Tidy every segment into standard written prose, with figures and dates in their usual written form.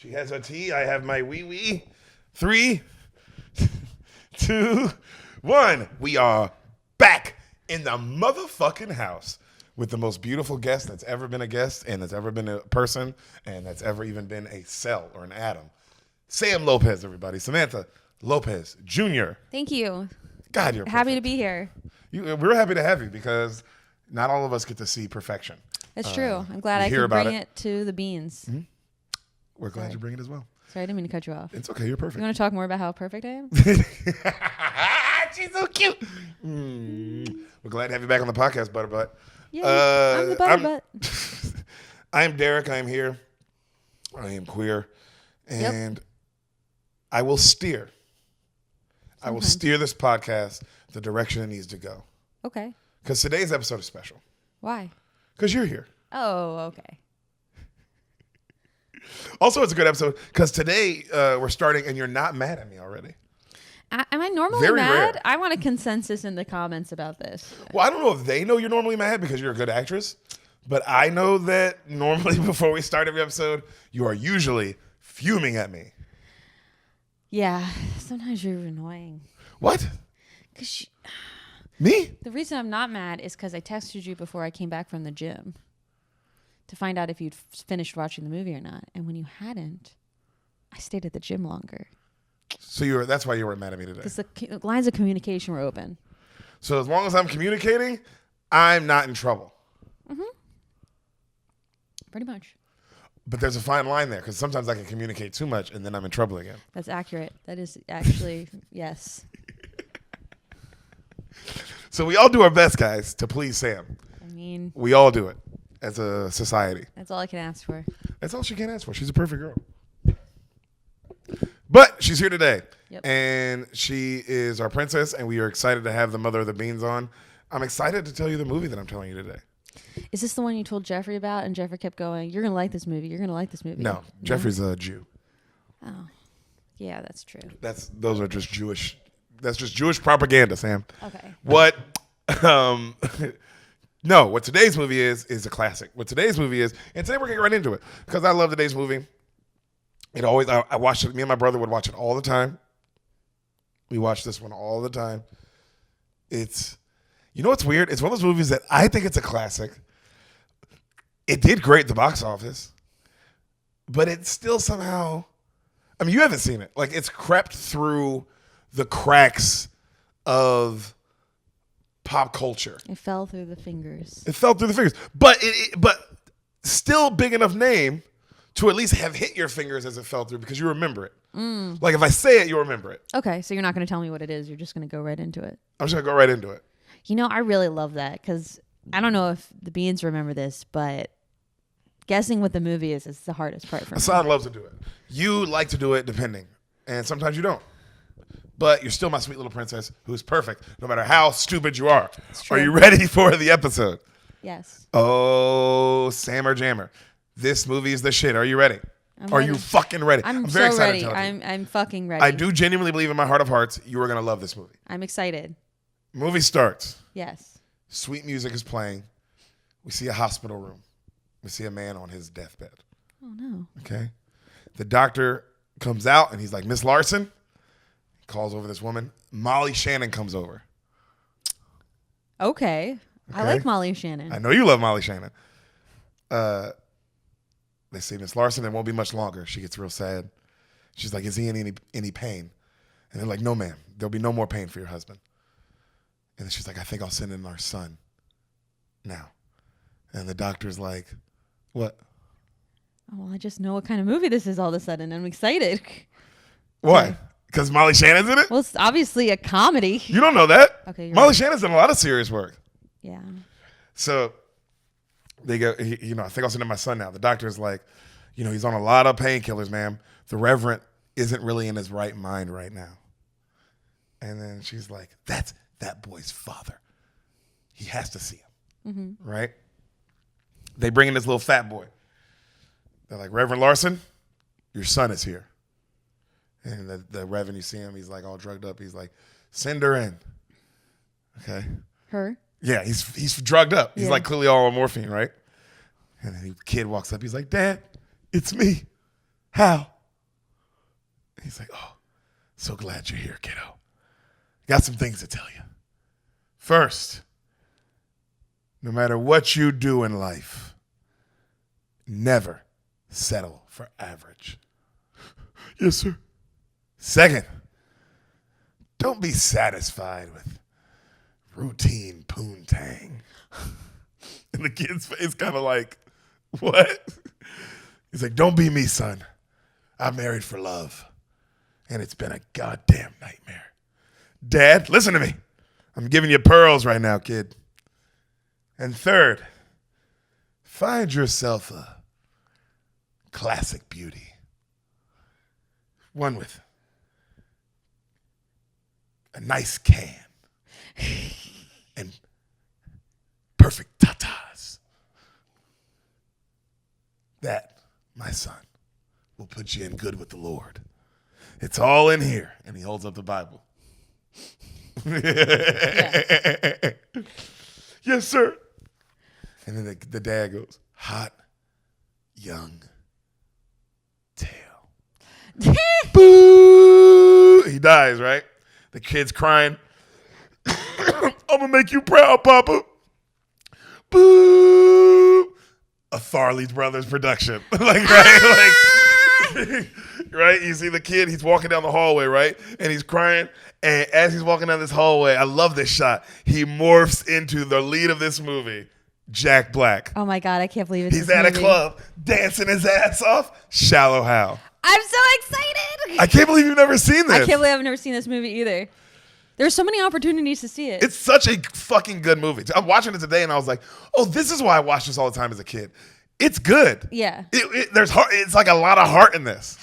She has her tea. I have my wee wee. 3, 2, 1. We are back in the motherfucking house with the most beautiful guest that's ever been a guest and that's ever been a person and that's ever even been a cell or an atom. Sam Lopez, everybody. Samantha Lopez Jr. Thank you. God, you're happy perfect. to be here. We're happy to have you because not all of us get to see perfection. That's true. I'm glad I can bring it to the beans. Mm-hmm. We're glad you bring it as well. Sorry, I didn't mean to cut you off. It's okay. You're perfect. You want to talk more about how perfect I am? She's so cute. We're glad to have you back on the podcast, Butterbutt. Yeah, I'm the Butterbutt. I am Deric. I am here. I am queer. And I will steer. I will steer this podcast the direction it needs to go. Okay. Because today's episode is special. Why? Because you're here. Oh, okay. Also, it's a good episode because today we're starting and you're not mad at me already. Am I normally Very mad? rare. I want a consensus in the comments about this. Well, I don't know if they know you're normally mad because you're a good actress, but I know that normally before we start every episode, you are usually fuming at me. Yeah, sometimes you're annoying. What? Cause Me? the reason I'm not mad is because I texted you before I came back from the gym to find out if you'd finished watching the movie or not. And when you hadn't, I stayed at the gym longer. So that's why you were mad at me today. Because the lines of communication were open. So as long as I'm communicating, I'm not in trouble. Mm-hmm. Pretty much. But there's a fine line there because sometimes I can communicate too much and then I'm in trouble again. That's accurate. That is actually, yes. So we all do our best, guys, to please Sam. I mean, We all do it as a society. that's all I can ask for. That's all she can ask for. She's a perfect girl. But she's here today. Yep. And she is our princess, and we are excited to have the mother of the beans on. I'm excited to tell you the movie that I'm telling you today. Is this the one you told Jeffrey about? And Jeffrey kept going, you're going to like this movie. You're going to like this movie. No, Jeffrey's a Jew. Oh, yeah, that's true. Those are just Jewish. That's just Jewish propaganda, Sam. Okay. What? No, what today's movie is a classic. What today's movie is, and today we're getting right into it because I love today's movie. I watched it. Me and my brother would watch it all the time. We watch this one all the time. You know what's weird? It's one of those movies that I think it's a classic. It did great at the box office, but it's still somehow, I mean, you haven't seen it. Like, it's crept through the cracks of pop culture. It fell through the fingers. It fell through the fingers. But but still big enough name to at least have hit your fingers as it fell through because you remember it. Like if I say it, you'll remember it. Okay, so you're not going to tell me what it is. You're just going to go right into it. I'm just going to go right into it. You know, I really love that because I don't know if the beans remember this, but guessing what the movie is the hardest part for me. Ehsan loves to do it. You like to do it depending. And sometimes you don't. But you're still my sweet little princess who's perfect no matter how stupid you are. Are you ready for the episode? Yes. Oh, Sammer Jammer. This movie is the shit. Are you ready? Are you fucking ready? I'm very so excited ready. to tell you. I'm fucking ready. I do genuinely believe in my heart of hearts you are going to love this movie. I'm excited. Movie starts. Yes. Sweet music is playing. We see a hospital room. We see a man on his deathbed. Oh, no. Okay. The doctor comes out and he's like, Miss Larson. He calls over this woman. Molly Shannon comes over. Okay. I like Molly Shannon. I know you love Molly Shannon. They say, Miss Larson, it won't be much longer. She gets real sad. She's like, is he in any pain? And they're like, no, ma'am. There'll be no more pain for your husband. And then she's like, I think I'll send in our son now. And the doctor's like, what? Oh, well, I just know what kind of movie this is all of a sudden. I'm excited. What? Because Molly Shannon's in it? Well, it's obviously a comedy. You don't know that. Okay. Molly right. Shannon's done a lot of serious work. Yeah. So they go, I think I'll send in my son now. The doctor's like, he's on a lot of painkillers, ma'am. The Reverend isn't really in his right mind right now. And then she's like, that's that boy's father. He has to see him. Mm-hmm. Right? They bring in this little fat boy. They're like, Reverend Larson, your son is here. And the Reverend, you see him, he's like all drugged up. He's like, send her in. Okay. Her? Yeah, he's drugged up. He's like clearly all on morphine, right? And then the kid walks up. He's like, Dad, it's me. Hal. He's like, oh, so glad you're here, kiddo. Got some things to tell you. First, no matter what you do in life, never settle for average. Yes, sir. Second, don't be satisfied with routine poontang. And the kid's face kind of like, what? He's like, don't be me, son. I'm married for love. And it's been a goddamn nightmare. Dad, listen to me. I'm giving you pearls right now, kid. And third, find yourself a classic beauty. One with a nice can and perfect tatas. That, my son, will put you in good with the Lord. It's all in here. And he holds up the Bible. Yeah. Yes, sir. And then the dad goes, hot, young, tail. Boo! He dies, right? The kid's crying. I'm going to make you proud, Papa. Boo! A Farley's Brothers production. Right? You see the kid, he's walking down the hallway, right? And he's crying. And as he's walking down this hallway, I love this shot. He morphs into the lead of this movie, Jack Black. Oh my God, I can't believe it's He's at a club, dancing his ass off. Shallow Hal. I'm so excited. I can't believe you've never seen this. I can't believe I've never seen this movie either. There's so many opportunities to see it. It's such a fucking good movie. I'm watching it today and I was like, oh, this is why I watched this all the time as a kid. It's good. Yeah. There's heart. It's like a lot of heart in this.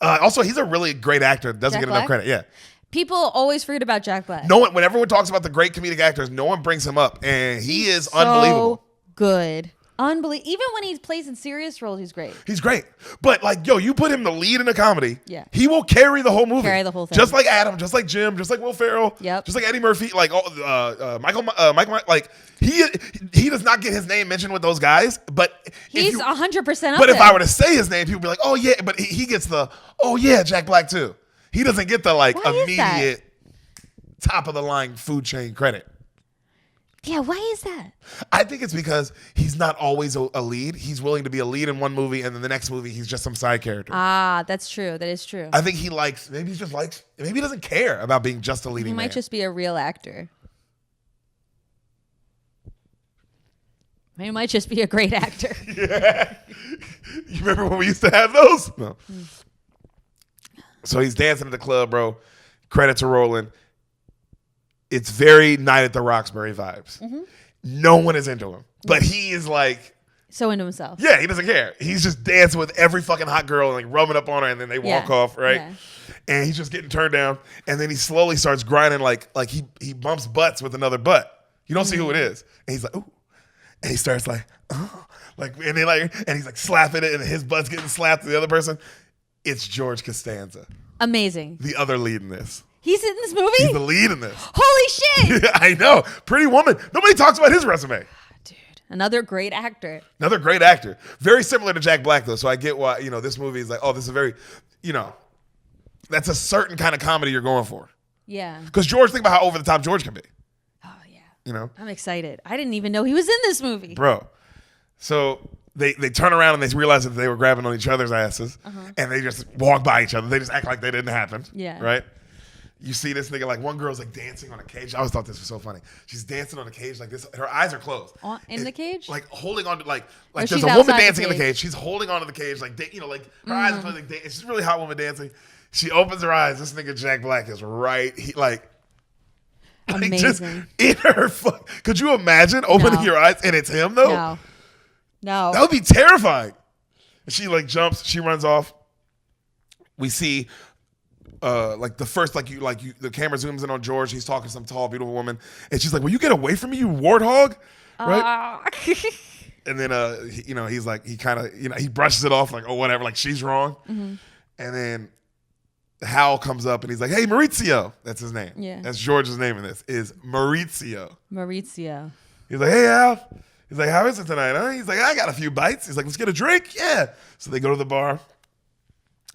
Also, he's a really great actor. Doesn't Jack get enough Black? credit. Yeah. People always forget about Jack Black. No one, when everyone talks about the great comedic actors, no one brings him up. And he is unbelievable. Good. Unbelievable. Even when he plays in serious roles, he's great. He's great. But like, yo, you put him the lead in a comedy. Yeah. He will carry the whole movie. Carry the whole thing. Just like Adam, just like Jim, just like Will Ferrell. Yep. Just like Eddie Murphy, like Michael, like he does not get his name mentioned with those guys, but He's 100% up But if there. I were to say his name, people would be like, oh yeah, but he gets the, oh yeah, Jack Black too. He doesn't get the like Why is that? immediate top of the line food chain credit. Yeah, why is that? I think it's because he's not always a lead. He's willing to be a lead in one movie, and then the next movie he's just some side character. Ah, that's true. That is true. I think maybe he doesn't care about being just a leading He might man. just be a real actor. He might just be a great actor. Yeah. You remember when we used to have those? No. So he's dancing at the club, bro. Credits are rolling. It's very Night at the Roxbury vibes. Mm-hmm. No one is into him. But he is like... So into himself. Yeah, he doesn't care. He's just dancing with every fucking hot girl and like rubbing up on her and then they walk off, right? Yeah. And he's just getting turned down. And then he slowly starts grinding like he bumps butts with another butt. You don't see who it is. And he's like, ooh. And he starts like, oh. And he's like slapping it and his butt's getting slapped to the other person. It's George Costanza. Amazing. The other lead in this. He's in this movie? He's the lead in this. Holy shit. I know. Pretty Woman. Nobody talks about his resume. Dude, another great actor. Another great actor. Very similar to Jack Black, though. So I get why, this movie is like, oh, this is a very, that's a certain kind of comedy you're going for. Yeah. Because George, think about how over the top George can be. Oh, yeah. I'm excited. I didn't even know he was in this movie. Bro. So they turn around and they realize that they were grabbing on each other's asses. And they just walk by each other. They just act like they didn't happen. Yeah. Right? You see this nigga, like one girl's like dancing on a cage. I always thought this was so funny. She's dancing on a cage like this. Her eyes are closed. In the cage? Like holding on to like there's she's a woman outside dancing the in the cage. She's holding onto the cage like her eyes are closed. Like she's a really hot woman dancing. She opens her eyes. This nigga Jack Black is right. He amazing. Just in her. Could you imagine opening your eyes and it's him though? No. That would be terrifying. And she like jumps. She runs off. We see. The first, the camera zooms in on George. He's talking to some tall, beautiful woman, and she's like, "Will you get away from me, you warthog?" Right? And then, he's like, he brushes it off, like, "Oh, whatever," like she's wrong. Mm-hmm. And then Hal comes up and he's like, "Hey, Maurizio," that's his name. Yeah, that's George's name in this is Maurizio. He's like, "Hey, Hal." He's like, "How is it tonight, huh?" He's like, "I got a few bites." He's like, "Let's get a drink." Yeah. So they go to the bar.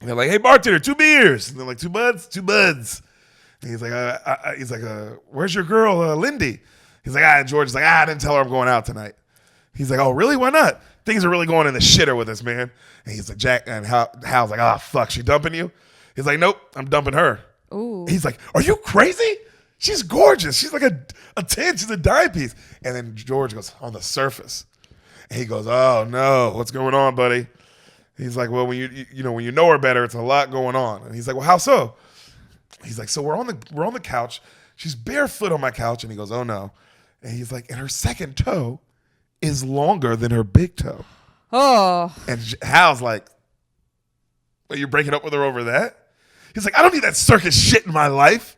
And they're like, hey, bartender, 2 beers. And they're like, 2 buds? 2 buds. And he's like, where's your girl, Lindy? He's like, and George is like, I didn't tell her I'm going out tonight. He's like, oh, really? Why not? Things are really going in the shitter with this, man. And he's like, Jack, and Hal's like, oh, fuck, she dumping you? He's like, nope, I'm dumping her. Ooh. He's like, are you crazy? She's gorgeous. She's like a 10. She's a dime piece. And then George goes, on the surface. And he goes, oh, no, what's going on, buddy? He's like, well, when you know her better, it's a lot going on. And he's like, well, how so? He's like, so we're on the couch. She's barefoot on my couch. And he goes, oh, no. And he's like, and her second toe is longer than her big toe. Oh. And Hal's like, well, you're breaking up with her over that? He's like, I don't need that circus shit in my life.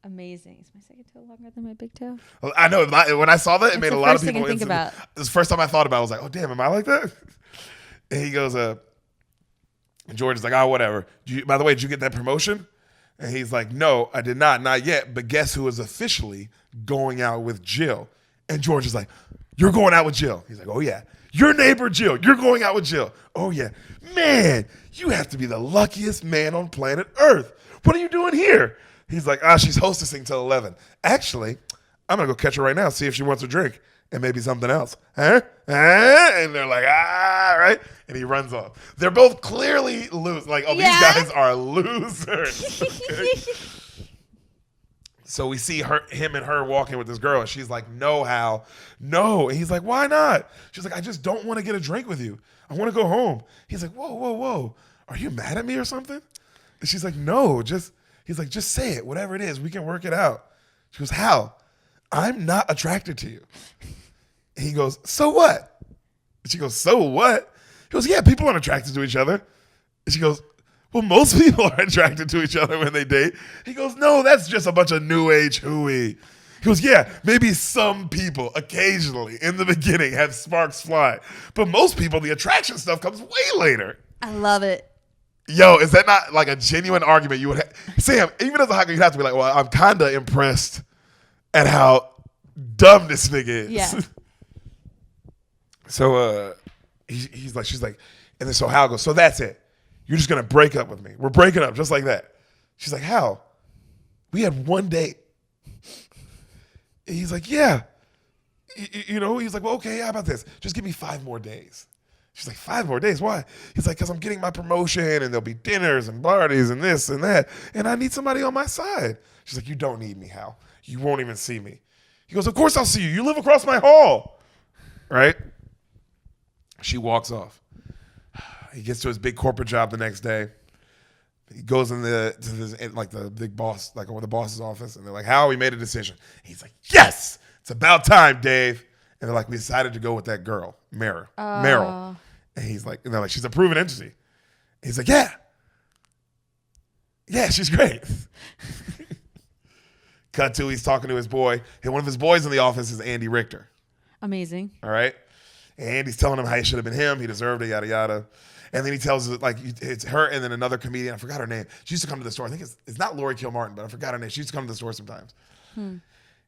Amazing. Is my second toe longer than my big toe? Well, I know. When I saw that, it made a lot of people. Think about. This is the first time I thought about it. I was like, oh, damn, am I like that? And he goes, George is like, oh, whatever. By the way, did you get that promotion? And he's like, no, I did not yet. But guess who is officially going out with Jill? And George is like, you're going out with Jill. He's like, oh, yeah. Your neighbor, Jill. You're going out with Jill. Oh, yeah. Man, you have to be the luckiest man on planet Earth. What are you doing here? He's like, she's hostessing till 11. Actually, I'm going to go catch her right now, see if she wants a drink and maybe something else. Huh? And they're like, right? And he runs off. They're both clearly losers. Like, these guys are losers. Okay? So we see him and her walking with this girl, and she's like, no, Hal, no. And he's like, why not? She's like, I just don't want to get a drink with you. I want to go home. He's like, whoa. Are you mad at me or something? And she's like, no, he's like, just say it. Whatever it is, we can work it out. She goes, Hal, I'm not attracted to you. And he goes, so what? And she goes, so what? He goes, yeah, people aren't attracted to each other. And she goes, well, most people are attracted to each other when they date. He goes, no, that's just a bunch of new age hooey. He goes, yeah, maybe some people occasionally in the beginning have sparks fly. But most people, the attraction stuff comes way later. I love it. Yo, is that not like a genuine argument you would have? Sam, even as a hooker, you'd have to be like, well, I'm kind of impressed at how dumb this nigga is. Yeah. So she's like, and then so Hal goes, so that's it. You're just going to break up with me. We're breaking up just like that. She's like, Hal, we had one date. And he's like, yeah. He's like, well, okay, how about this? Just give me 5 more days. She's like, 5 more days? Why? He's like, because I'm getting my promotion and there'll be dinners and parties and this and that. And I need somebody on my side. She's like, you don't need me, Hal. You won't even see me. He goes, of course I'll see you. You live across my hall. Right? She walks off. He gets to his big corporate job the next day. He goes to the big boss, like over the boss's office, and they're like, Hal, we made a decision. He's like, yes, it's about time, Dave. And they're like, we decided to go with that girl, Meryl. And he's like, and they're like, she's a proven entity. And he's like, yeah. Yeah, she's great. Cut to, he's talking to his boy. And one of his boys in the office is Andy Richter. Amazing. All right? And he's telling him how it should have been him. He deserved it, yada, yada. And then he tells us, like, it's her and then another comedian. I forgot her name. She used to come to the store. I think it's not Lori Kilmartin, but I forgot her name. She used to come to the store sometimes. And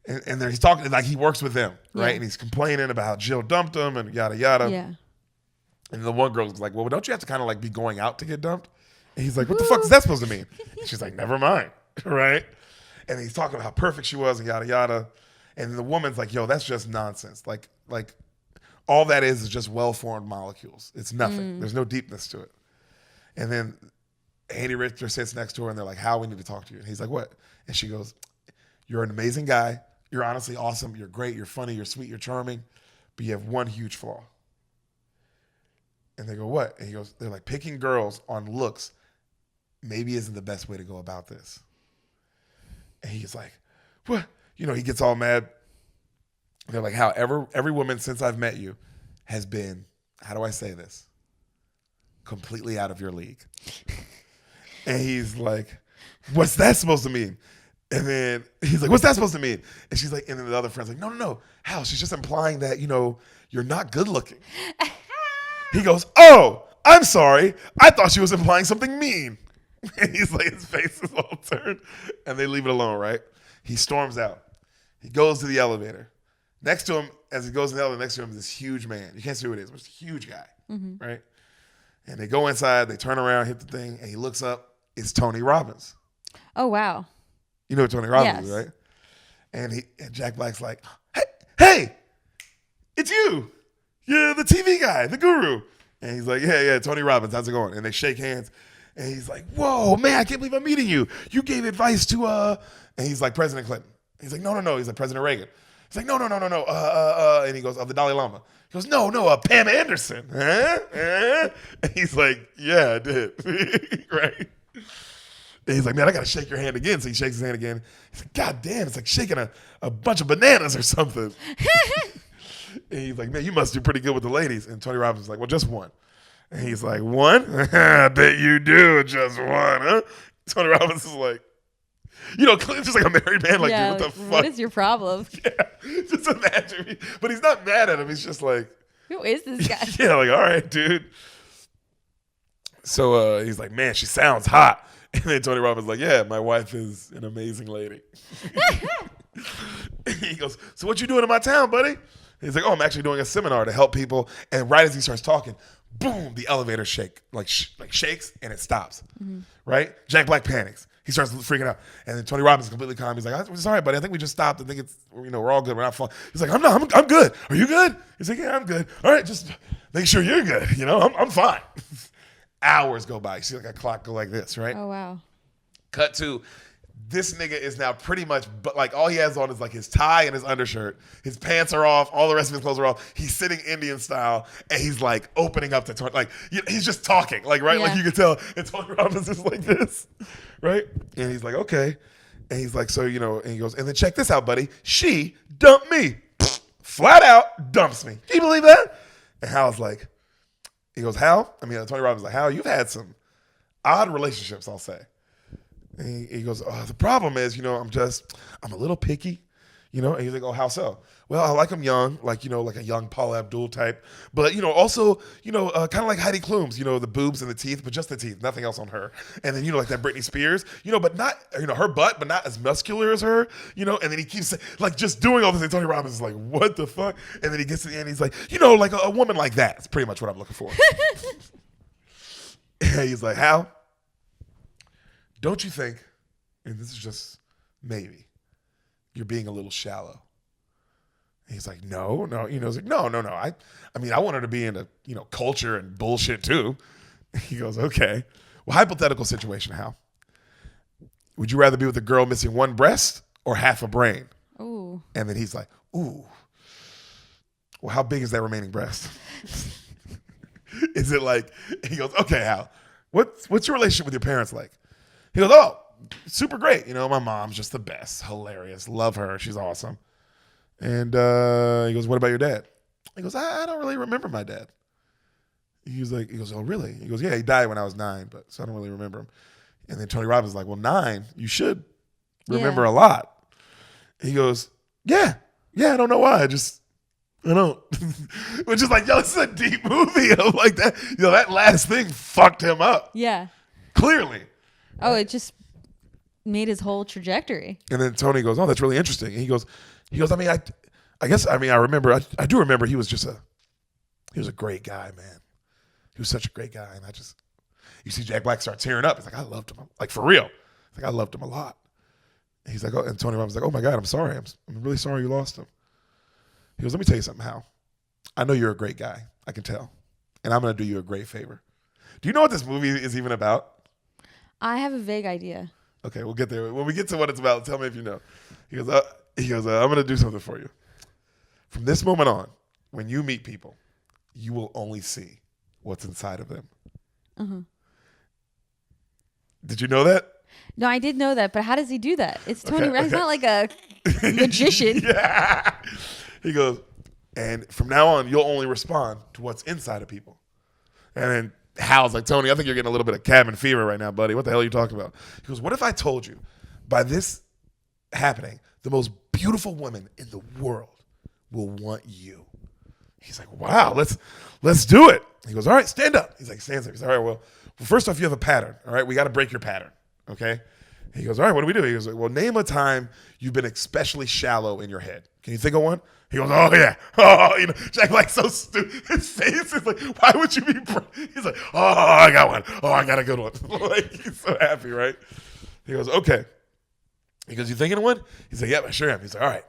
then he's talking, like, he works with them, right? Yeah. And he's complaining about how Jill dumped him and yada, yada. Yeah. And the one girl's like, well, don't you have to kind of, like, be going out to get dumped? And he's like, what the fuck is that supposed to mean? And she's like, never mind, right? And he's talking about how perfect she was and yada, yada. And the woman's like, yo, that's just nonsense. Like all that is just well-formed molecules. It's nothing. There's no deepness to it. And then Andy Richter sits next to her, and they're like, Hal, we need to talk to you. And he's like, what? And she goes, you're an amazing guy. You're honestly awesome. You're great. You're funny. You're sweet. You're charming. But you have one huge flaw. And they go, what? And he goes, they're like, picking girls on looks maybe isn't the best way to go about this. And he's like, what? He gets all mad. They're like, how every woman since I've met you has been, how do I say this? Completely out of your league. And he's like, what's that supposed to mean? And then he's like, what's that supposed to mean? And she's like, and then the other friend's like, no. Hal, she's just implying that, you're not good looking. He goes, oh, I'm sorry. I thought she was implying something mean. And he's like, his face is all turned. And they leave it alone, right? He storms out. He goes to the elevator. Next to him, as he goes in the elevator, next to him is this huge man. You can't see who it is, but it's a huge guy, right? And they go inside, they turn around, hit the thing, and he looks up. It's Tony Robbins. Oh, wow. You know what Tony Robbins is, Yes. right? And Jack Black's like, hey, it's you. You're the TV guy, the guru. And he's like, yeah, Tony Robbins, how's it going? And they shake hands. And he's like, whoa, man, I can't believe I'm meeting you. You gave advice to, and he's like, President Clinton. He's like, no. He's like, President Reagan. He's like, no. And he goes, of the Dalai Lama. He goes, no, Pam Anderson. Huh? And he's like, yeah, I did. Right? And he's like, man, I got to shake your hand again. So he shakes his hand again. He's like, God damn, it's like shaking a bunch of bananas or something. And he's like, man, you must do pretty good with the ladies. And Tony Robbins is like, well, just one. And he's like, one? I bet you do, just one, huh? Tony Robbins is like, Clinton's just like a married man. Like, yeah, dude, what the fuck? What is your problem? Yeah, just imagine me. But he's not mad at him. He's just like, Who is this guy? yeah, like, all right, dude. So he's like, man, she sounds hot. And then Tony Robbins is like, yeah, my wife is an amazing lady. He goes, so what you doing in my town, buddy? He's like, oh, I'm actually doing a seminar to help people. And right as he starts talking, boom, the elevator shakes and it stops. Mm-hmm. Right? Jack Black panics. He starts freaking out. And then Tony Robbins is completely calm. He's like, it's all right, buddy. I think we just stopped. I think it's, we're all good. We're not falling. He's like, I'm good. Are you good? He's like, yeah, I'm good. All right, just make sure you're good. I'm fine. Hours go by. You see like a clock go like this, right? Oh, wow. Cut to, this nigga is now pretty much, but like all he has on is like his tie and his undershirt. His pants are off. All the rest of his clothes are off. He's sitting Indian style, and he's like opening up to Tony. Like he's just talking, like right, like you can tell. And Tony Robbins is like this, right? And he's like, okay, and he's like, so and he goes, and then check this out, buddy. She dumped me, flat out dumps me. Can you believe that? And Hal's like, he goes, Hal. Tony Robbins is like, Hal, you've had some odd relationships, I'll say. And he goes, the problem is, I'm a little picky, and he's like, oh, how so? Well, I like him young, like a young Paula Abdul type, but, also, kind of like Heidi Klum's, the boobs and the teeth, but just the teeth, nothing else on her. And then, like that Britney Spears, but not, her butt, but not as muscular as her, and then he keeps like just doing all this. And Tony Robbins is like, what the fuck? And then he gets to the end, he's like, like a woman like that. It's pretty much what I'm looking for. And he's like, Hal, don't you think, and this is just maybe, you're being a little shallow? And he's like, no. He's like, no. I want her to be into, culture and bullshit too. He goes, okay. Well, hypothetical situation, Hal. Would you rather be with a girl missing one breast or half a brain? Ooh. And then he's like, ooh. Well, how big is that remaining breast? Is it like, he goes, okay, Hal, what's your relationship with your parents like? He goes, oh, super great. My mom's just the best. Hilarious. Love her. She's awesome. And he goes, what about your dad? He goes, I don't really remember my dad. He goes, oh, really? He goes, yeah, he died when I was 9, so I don't really remember him. And then Tony Robbins is like, well, 9, you should remember a lot. He goes, yeah, I don't know why. I don't. Which is like, yo, this is a deep movie of like that. That last thing fucked him up. Yeah. Clearly. Oh, it just made his whole trajectory. And then Tony goes, oh, that's really interesting. And he goes, I remember, I do remember he was a great guy, man. He was such a great guy. And you see Jack Black start tearing up. He's like, I loved him. Like, for real. He's like, I loved him a lot. And he's like, oh, and Tony Robbins is like, oh my God, I'm sorry. I'm really sorry you lost him. He goes, let me tell you something, Hal. I know you're a great guy. I can tell. And I'm going to do you a great favor. Do you know what this movie is even about? I have a vague idea. Okay, we'll get there. When we get to what it's about, tell me if you know. He goes, I'm going to do something for you. From this moment on, when you meet people, you will only see what's inside of them. Uh-huh. Did you know that? No, I did know that, but how does he do that? It's Tony Robbins. He's not like a magician. Yeah. He goes, and from now on, you'll only respond to what's inside of people. And then Hal's like, Tony, I think you're getting a little bit of cabin fever right now, buddy. What the hell are you talking about? He goes, what if I told you by this happening, the most beautiful woman in the world will want you? He's like, wow, let's do it. He goes, all right, stand up. He's like, stands up. He's like, all right, well, first off, you have a pattern. All right, we got to break your pattern. Okay. He goes, all right, what do we do? He goes, well, name a time you've been especially shallow in your head. Can you think of one? He goes, oh, yeah. Oh, Jack Black's so stupid. His face is like, why would you be? He's like, oh, I got one. Oh, I got a good one. Like, he's so happy, right? He goes, okay. He goes, you thinking of one? He's like, yep, I sure am. He's like, all right.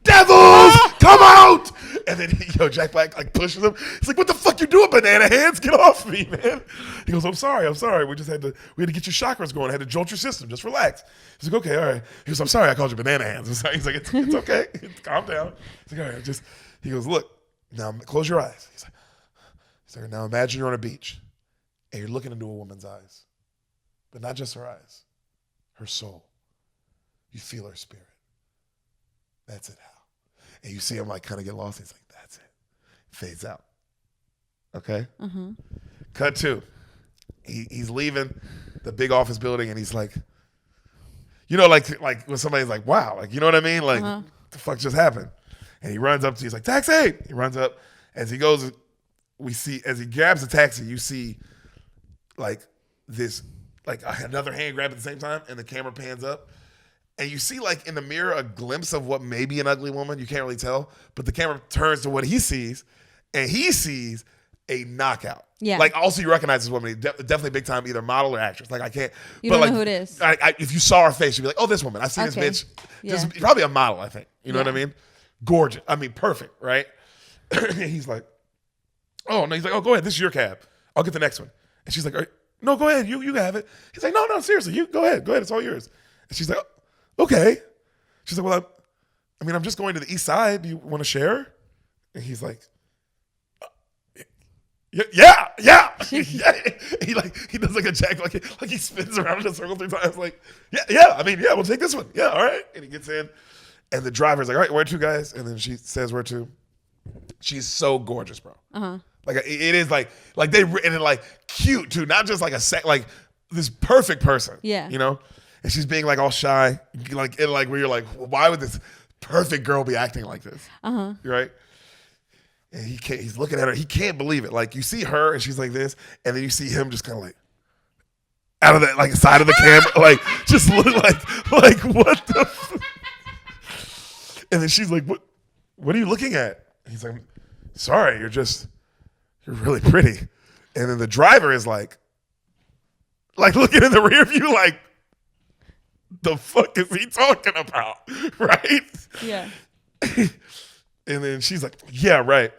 Devils, come out! And then Jack Black like pushes him. He's like, "What the fuck you doing, banana hands? Get off me, man!" He goes, "I'm sorry. We just had to get your chakras going. I had to jolt your system. Just relax." He's like, "Okay, all right." He goes, "I'm sorry. I called you banana hands." He's like, "It's okay. Calm down." He's like, "All right, He goes, "Look, now close your eyes." He's like, "Now imagine you're on a beach, and you're looking into a woman's eyes, but not just her eyes, her soul. You feel her spirit. That's it, Hal." And you see him like kind of get lost. He's like, "That's it." Fades out. Okay? Mm-hmm. Cut to. He's leaving the big office building and he's like, like when somebody's like, wow, like, you know what I mean? Like, what the fuck just happened? And he runs up to, he's like, taxi! He runs up. As he goes, as he grabs the taxi, you see like this, like another hand grab at the same time and the camera pans up. And you see, like, in the mirror, a glimpse of what may be an ugly woman. You can't really tell. But the camera turns to what he sees, and he sees a knockout. Yeah. Like, also you recognize this woman. Definitely big time, either model or actress. Like, I can't. You don't know who it is. If you saw her face, you'd be like, oh, this woman. I've seen this bitch. Yeah. Probably a model, I think. You know what I mean? Gorgeous. I mean, perfect, right? He's like, oh, no. He's like, oh, go ahead. This is your cab. I'll get the next one. And she's like, no, go ahead. You have it. He's like, no, seriously. You go ahead. It's all yours. And she's like, okay. She's like, well, I'm just going to the east side. Do you want to share? And he's like, yeah. He does like a jack, like he spins around in a circle 3 times. Like, yeah. We'll take this one. Yeah, all right. And he gets in, and the driver's like, all right, where to, guys? And then she says where to. She's so gorgeous, bro. Like it is like they and then like cute too, not just like like this perfect person. Yeah. And she's being like all shy, like where you're like, why would this perfect girl be acting like this? Right? And he's looking at her. He can't believe it. Like you see her and she's like this, and then you see him just kind of like out of that like side of the camera, like just look like what the. And then she's like, what are you looking at? He's like, sorry, you're really pretty. And then the driver is like looking in the rear view, like, the fuck is he talking about? Right? Yeah. And then she's like, yeah, right.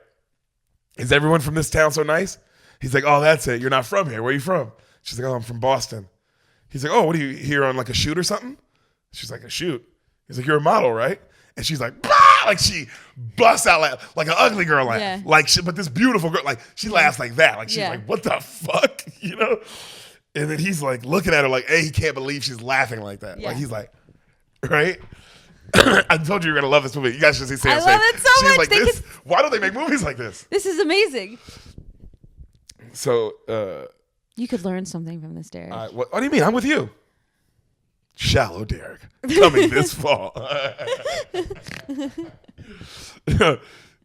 Is everyone from this town so nice? He's like, oh, that's it. You're not from here. Where are you from? She's like, oh, I'm from Boston. He's like, oh, what are you here on like a shoot or something? She's like, a shoot? He's like, you're a model, right? And she's like, bah! Like she busts out like an ugly girl laugh. Yeah. Like but this beautiful girl, like she laughs like that. Like she's like, what the fuck? And then he's like looking at her like, hey, he can't believe she's laughing like that. Yeah. Like he's like, right? I told you you're gonna love this movie. You guys should see Sam's face. I love it so she's much. Like, why don't they make movies like this? This is amazing. So you could learn something from this, Deric. What do you mean? I'm with you. Shallow Deric coming this fall.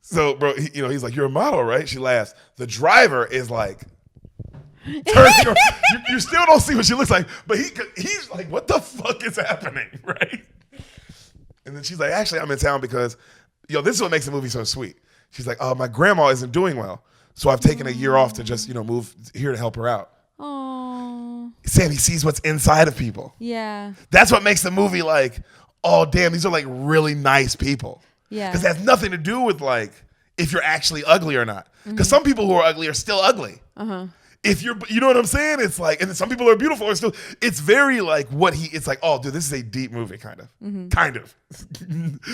So, bro, he's like, you're a model, right? She laughs. The driver is like, you still don't see what she looks like, but he's like, what the fuck is happening, right? And then she's like, actually, I'm in town because, this is what makes the movie so sweet. She's like, oh, my grandma isn't doing well, so I've taken a year off to just, move here to help her out. Oh. Sam, he sees what's inside of people. Yeah. That's what makes the movie like, oh, damn, these are like really nice people. Yeah. Because it has nothing to do with like if you're actually ugly or not. Because some people who are ugly are still ugly. If you know what I'm saying? It's like, and then some people are beautiful are still, it's very like it's like, oh, dude, this is a deep movie, kind of. Kind of.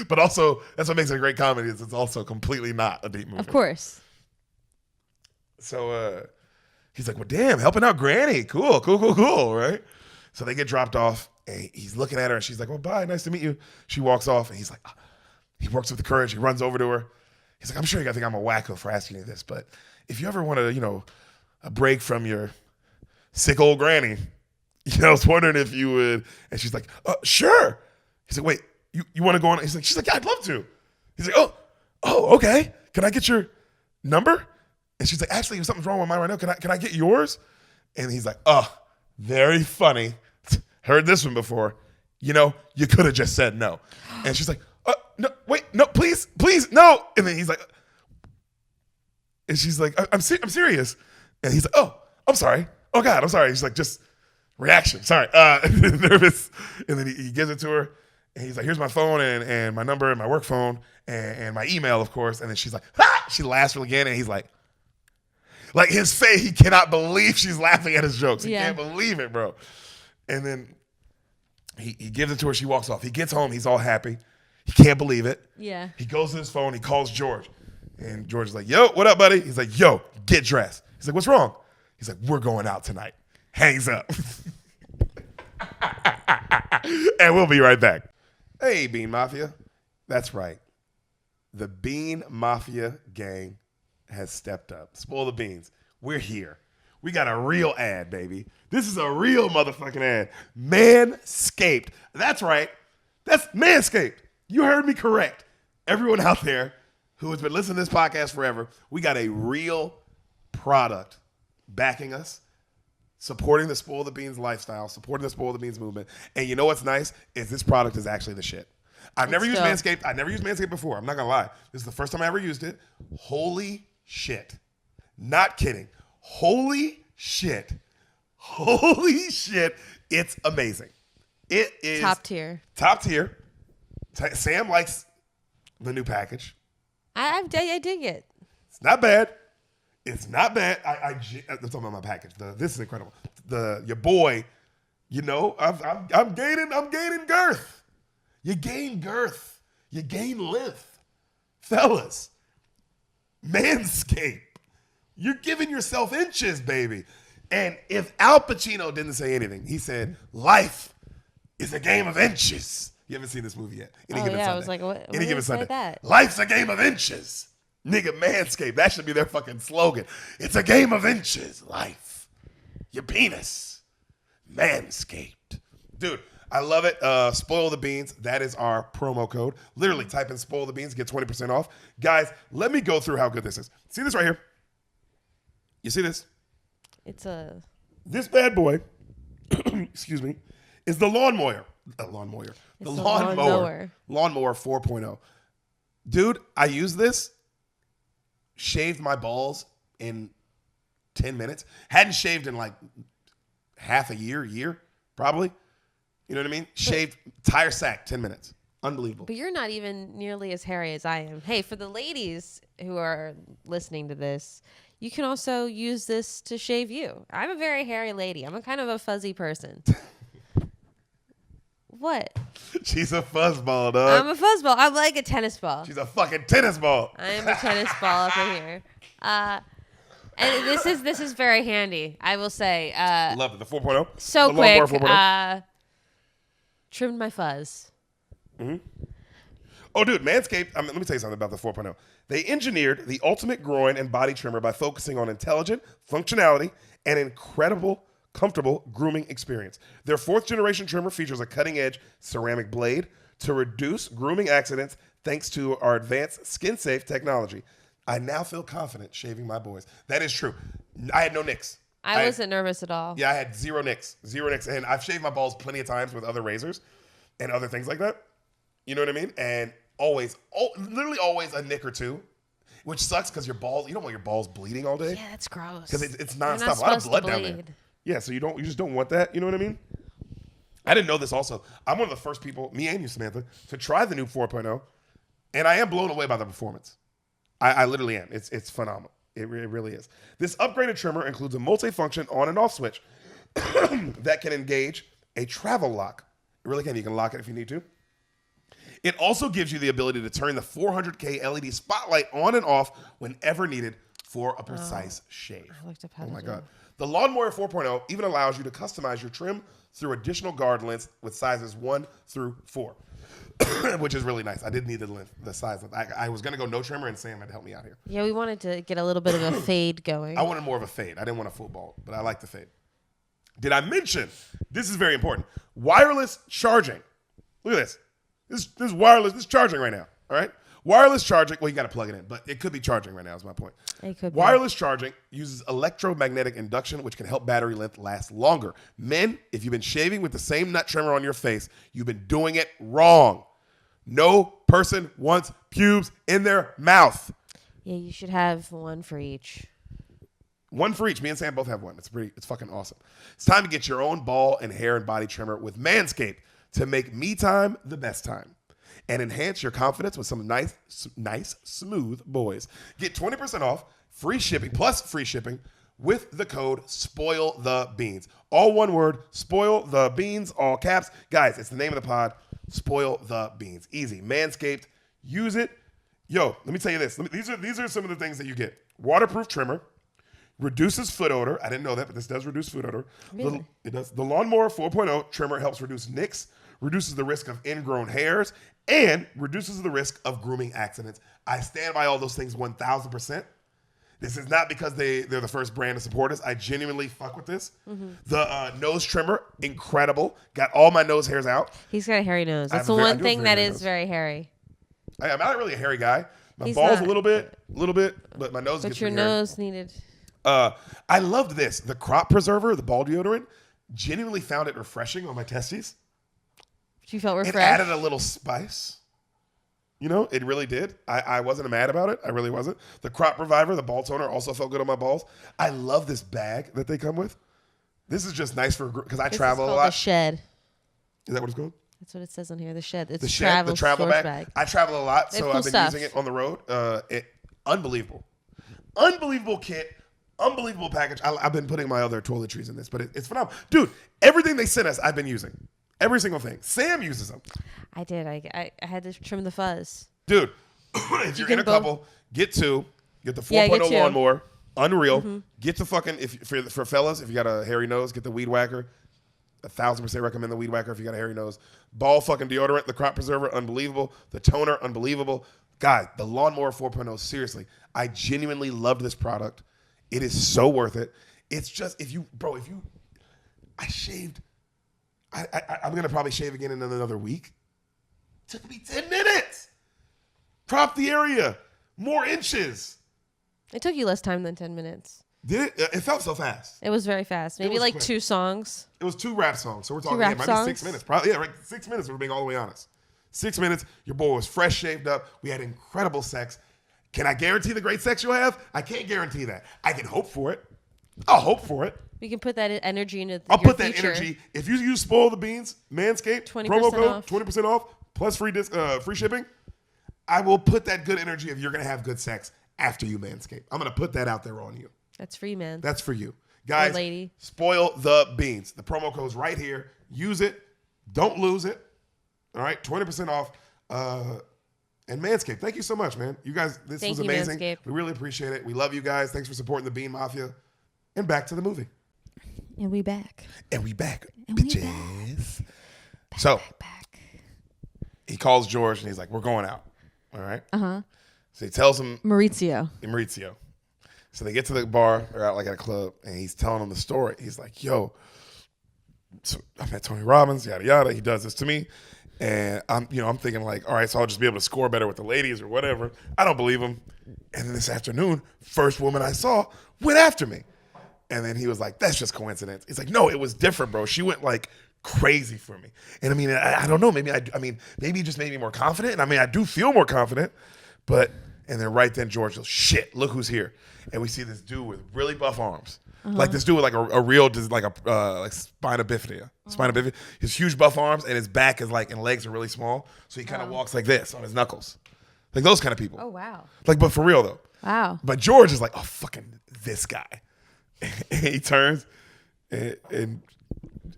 But also, that's what makes it a great comedy is it's also completely not a deep movie. Of course. So, he's like, well, damn, helping out Granny. Cool, right? So they get dropped off, and he's looking at her, and she's like, well, bye, nice to meet you. She walks off, and he's like, he works with the courage. He runs over to her. He's like, I'm sure you think I'm a wacko for asking you this, but if you ever want to, a break from your sick old granny, I was wondering if you would. And she's like, sure. He's like, wait, you want to go on? She's like, yeah, I'd love to. He's like, oh, okay. Can I get your number? And she's like, actually, if something's wrong with mine right now, can I get yours? And he's like, oh, very funny. heard this one before. You know, you could have just said no. And she's like, no, wait, no, please, no. And then he's like, and she's like, I'm serious. And he's like, oh, I'm sorry. Oh God, I'm sorry. He's like, just reaction. Sorry, nervous. And then he gives it to her. And he's like, here's my phone and my number and my work phone and my email, of course. And then she's like, ah! She laughs again. And he's like his face, he cannot believe she's laughing at his jokes. He can't believe it, bro. And then he gives it to her. She walks off. He gets home. He's all happy. He can't believe it. Yeah. He goes to his phone. He calls George. And George is like, yo, what up, buddy? He's like, yo, get dressed. He's like, what's wrong? He's like, we're going out tonight. Hangs up. And we'll be right back. Hey, Bean Mafia. That's right. The Bean Mafia gang has stepped up. Spoil the beans. We're here. We got a real ad, baby. This is a real motherfucking ad. Manscaped. That's right. That's Manscaped. You heard me correct. Everyone out there who has been listening to this podcast forever, we got a real product backing us, supporting the Spoil the Beans lifestyle, supporting the Spoil the Beans movement. And you know what's nice is this product is actually the shit. I've never used Manscaped. I've never used Manscaped before. I'm not going to lie. This is the first time I ever used it. Holy shit. Not kidding. Holy shit. Holy shit. It's amazing. It is top tier. Top tier. Sam likes the new package. I dig it. It's not bad. It's not bad. I'm talking about my package. This is incredible. Your boy, you know, I'm gaining girth. You gain girth. You gain length. Fellas, Manscaped. You're giving yourself inches, baby. And if Al Pacino didn't say anything, he said, life is a game of inches. You haven't seen this movie yet. I was like, what? Any given Sunday. That? Life's a game of inches. Nigga, Manscaped. That should be their fucking slogan. It's a game of inches. Life. Your penis. Manscaped. Dude, I love it. Spoil the Beans. That is our promo code. Literally type in Spoil the Beans. Get 20% off. Guys, let me go through how good this is. See this right here? You see this? This bad boy, excuse me, is the lawnmower. Lawnmower 4.0. Dude, I used this, shaved my balls in 10 minutes. Hadn't shaved in like half a year, probably. You know what I mean? Shaved, tire sack, 10 minutes. Unbelievable. But you're not even nearly as hairy as I am. Hey, for the ladies who are listening to this, you can also use this to shave you. I'm a very hairy lady. I'm a kind of a fuzzy person. What? She's a fuzzball, dog. I'm a fuzzball. I'm like a tennis ball. She's a fucking tennis ball. I am a tennis ball up in here. And this is very handy, I will say. Love it. The 4.0. So the quick. 4.0. Trimmed my fuzz. Mm-hmm. Oh, dude, Manscaped, let me tell you something about the 4.0. They engineered the ultimate groin and body trimmer by focusing on intelligent functionality and incredible, comfortable grooming experience. Their 4th generation trimmer features a cutting-edge ceramic blade to reduce grooming accidents thanks to our advanced skin-safe technology. I now feel confident shaving my boys. That is true. I had no nicks. I wasn't nervous at all. Yeah, I had zero nicks. And I've shaved my balls plenty of times with other razors and other things like that. You know what I mean? And literally always a nick or two, which sucks because your balls, you don't want your balls bleeding all day. Yeah, that's gross. Because it's nonstop. A lot of blood down there. Yeah, so you just don't want that. You know what I mean? I didn't know this also. I'm one of the first people, me and you, Samantha, to try the new 4.0, and I am blown away by the performance. I literally am. It's phenomenal. It really is. This upgraded trimmer includes a multi-function on and off switch that can engage a travel lock. It really can. You can lock it if you need to. It also gives you the ability to turn the 400K LED spotlight on and off whenever needed for a precise shave. I looked up how Oh to my do God. The Lawnmower 4.0 even allows you to customize your trim through additional guard lengths with sizes 1 through 4, which is really nice. I didn't need the size length. I was going to go no trimmer, and Sam had helped me out here. Yeah, we wanted to get a little bit of a fade going. I wanted more of a fade. I didn't want a full ball, but I like the fade. Did I mention, this is very important, wireless charging. Look at this. This is wireless. This is charging right now, all right? Wireless charging, well, you got to plug it in, but it could be charging right now is my point. It could be. Wireless charging uses electromagnetic induction, which can help battery length last longer. Men, if you've been shaving with the same nut trimmer on your face, you've been doing it wrong. No person wants pubes in their mouth. Yeah, you should have one for each. One for each. Me and Sam both have one. It's fucking awesome. It's time to get your own ball and hair and body trimmer with Manscaped to make me time the best time and enhance your confidence with some nice, smooth boys. Get 20% off, free shipping with the code SPOILTHEBEANS. All one word, Spoil the Beans, all caps. Guys, it's the name of the pod, Spoil the Beans. Easy. Manscaped, use it. Yo, let me tell you this. These are some of the things that you get. Waterproof trimmer, reduces foot odor. I didn't know that, but this does reduce foot odor. Really? It does. The Lawnmower 4.0 trimmer helps reduce nicks, reduces the risk of ingrown hairs, and reduces the risk of grooming accidents. I stand by all those things 1,000%. This is not because they're the first brand to support us. I genuinely fuck with this. Mm-hmm. The nose trimmer, incredible. Got all my nose hairs out. He's got a hairy nose. That's the one thing that is very hairy. I'm not really a hairy guy. My balls a little bit, but my nose gets hairy. But your nose needed... I loved this. The crop preserver, the ball deodorant, genuinely found it refreshing on my testes. You felt refreshed? It added a little spice. You know, it really did. I wasn't mad about it. I really wasn't. The crop reviver, the ball toner, also felt good on my balls. I love this bag that they come with. This is just nice for, because I travel a lot. The shed. Is that what it's called? That's what it says on here. The shed. It's the travel bag. I travel a lot, so I've been using it on the road. Unbelievable. Unbelievable kit. Unbelievable package. I've been putting my other toiletries in this, but it's phenomenal. Dude, everything they sent us, I've been using. Every single thing. Sam uses them. I did. I had to trim the fuzz. Dude, if you're in a couple, get two. Get the 4.0 lawnmower. Unreal. Mm-hmm. Get the fucking, for fellas, if you got a hairy nose, get the weed whacker. 1,000% recommend the weed whacker if you got a hairy nose. Ball fucking deodorant, the crop preserver, unbelievable. The toner, unbelievable. God, the lawnmower 4.0, seriously. I genuinely loved this product. It is so worth it. It's just, I shaved. I'm going to probably shave again in another week. Took me 10 minutes. Crop the area. More inches. It took you less time than 10 minutes. Did it? It felt so fast. It was very fast. Maybe like quick. 2 songs. It was 2 rap songs. So we're talking maybe 6 minutes. Probably, yeah, right. 6 minutes if we're being all the way honest. 6 minutes. Your boy was fresh shaved up. We had incredible sex. Can I guarantee the great sex you'll have? I can't guarantee that. I can hope for it. I'll hope for it. We can put that energy into I'll put that energy. If you use Spoil the Beans, Manscaped, promo code, off. 20% off, plus free shipping, I will put that good energy if you're going to have good sex after you Manscaped. I'm going to put that out there on you. That's free, man. That's for you. Guys, lady. Spoil the Beans. The promo code's right here. Use it. Don't lose it. All right? 20% off. And Manscaped, thank you so much, man. You guys, this was amazing. Manscaped. We really appreciate it. We love you guys. Thanks for supporting the Bean Mafia. And back to the movie. And we back. Bitches. Back. He calls George and he's like, we're going out. All right? Uh-huh. So he tells him. Maurizio. So they get to the bar. They're out like at a club. And he's telling him the story. He's like, yo, so I met Tony Robbins, yada, yada. He does this to me. And I'm thinking like, all right, so I'll just be able to score better with the ladies or whatever. I don't believe him. And then this afternoon, first woman I saw went after me. And then he was like, that's just coincidence. He's like, no, it was different, bro. She went like crazy for me. And I mean, I don't know. Maybe it just made me more confident. And I mean, I do feel more confident. But, and then right then George goes, shit, look who's here. And we see this dude with really buff arms. Uh-huh. Like this dude with like a real, like spina bifida. Spina bifida. His huge buff arms and his back is like, and legs are really small. So he kind of walks like this on his knuckles. Like those kind of people. Oh, wow. Like, but for real though. Wow. But George is like, oh, fucking this guy. And he turns and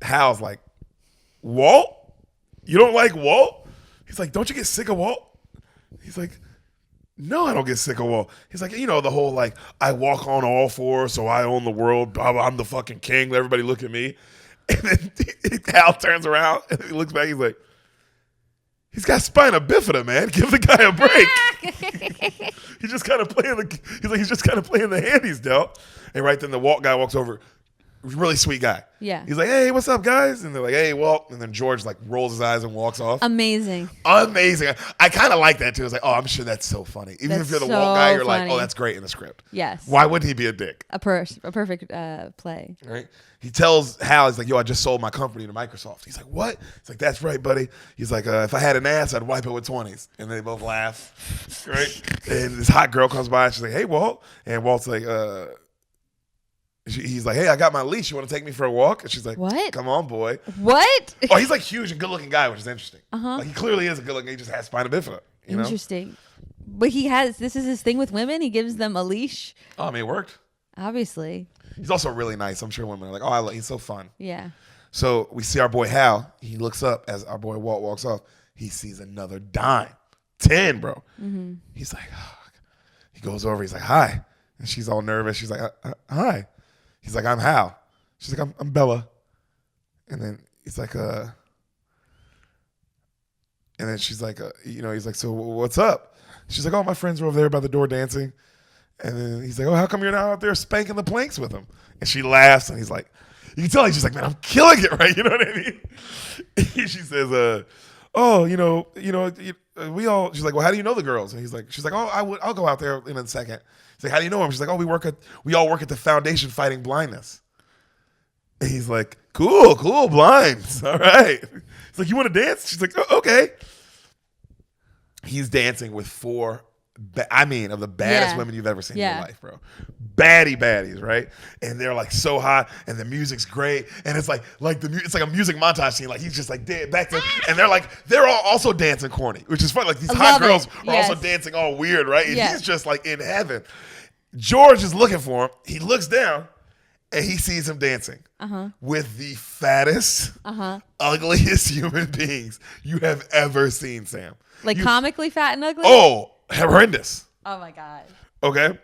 Hal's like, Walt? You don't like Walt? He's like, don't you get sick of Walt? He's like, no, I don't get sick of Walt. He's like, the whole like, I walk on all fours, so I own the world. I'm the fucking king. Let everybody look at me. And then Hal turns around and he looks back. He's like, he's got spina bifida, man. Give the guy a break. He's just kind of playing the hand he's dealt. And right then the Walt guy walks over. Really sweet guy. Yeah. He's like, hey, what's up, guys? And they're like, hey, Walt. And then George like rolls his eyes and walks off. Amazing. Amazing. I kind of like that too. It's like, oh, I'm sure that's so funny. Even That's if you're the so Walt guy, you're funny. like, oh, that's great in the script. Yes. Why wouldn't he be a dick? A perfect play. Right? He tells Hal, he's like, yo, I just sold my company to Microsoft. He's like, what? He's like, that's right, buddy. He's like, if I had an ass, I'd wipe it with 20s. And they both laugh. Right? And this hot girl comes by and she's like, hey, Walt. And Walt's like, he's like, hey, I got my leash. You want to take me for a walk? And she's like, what? Come on, boy. What? Oh, he's like huge and good looking guy, which is interesting. Uh-huh. Like he clearly is a good looking. He just has spina bifida. You know? Interesting. But this is his thing with women. He gives them a leash. Oh, I mean, it worked. Obviously. He's also really nice. I'm sure women are like, he's so fun. Yeah. So we see our boy Hal. He looks up as our boy Walt walks off. He sees another dime. 10, bro. Mm-hmm. He's like, he goes over. He's like, hi. And she's all nervous. She's like, hi. He's like, I'm Hal. She's like, I'm Bella. And then he's like, and then she's like, he's like, so what's up? She's like, oh, my friends were over there by the door dancing. And then he's like, oh, how come you're not out there spanking the planks with them? And she laughs, and he's like, you can tell he's just like, man, I'm killing it, right? You know what I mean? She says, we all. She's like, well, how do you know the girls? And she's like, oh, I'll go out there in a second. He's like, how do you know him? She's like, oh, we all work at the foundation fighting blindness. And he's like, cool, blinds, all right. He's like, you want to dance? She's like, oh, okay. He's dancing with four. Of the baddest women you've ever seen in your life, bro. Baddies, right? And they're like so hot, and the music's great, and it's like it's like a music montage scene. Like he's just like back to, and they're all also dancing corny, which is fun. Like these hot girls are also dancing all weird, right? And he's just like in heaven. George is looking for him. He looks down, and he sees him dancing with the fattest, ugliest human beings you have ever seen, Sam. Like comically fat and ugly? Oh, horrendous. Oh my God. Okay.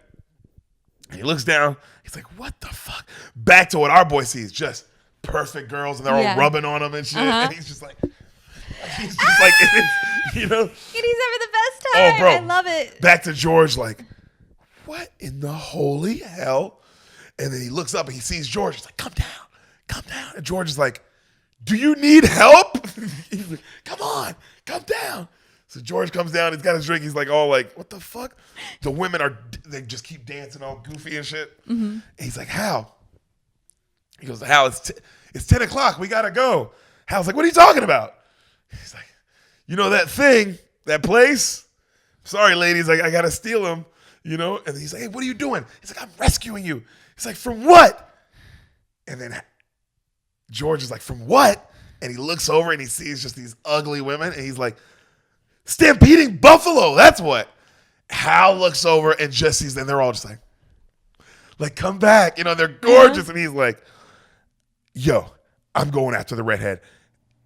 He looks down. He's like, what the fuck? Back to what our boy sees. Just perfect girls, and they're all rubbing on him and shit. And he's just like, you know? And he's having the best time. Oh, bro. I love it. Back to George, like, what in the holy hell? And then he looks up and he sees George. He's like, come down. And George is like, do you need help? He's like, come on, come down. So George comes down. He's got his drink. He's like, all like, what the fuck? The women they just keep dancing all goofy and shit. Mm-hmm. And he's like, Hal. He goes, Hal, it's 10 o'clock. We got to go. Hal's like, what are you talking about? He's like, you know that thing, that place? Sorry, ladies, I got to steal him, you know? And he's like, hey, what are you doing? He's like, I'm rescuing you. He's like, from what? And then George is like, from what? And he looks over and he sees just these ugly women. And he's like, stampeding buffalo, that's what. Hal looks over and just sees them. They're all just like, come back. You know, they're gorgeous. And he's like, yo, I'm going after the redhead.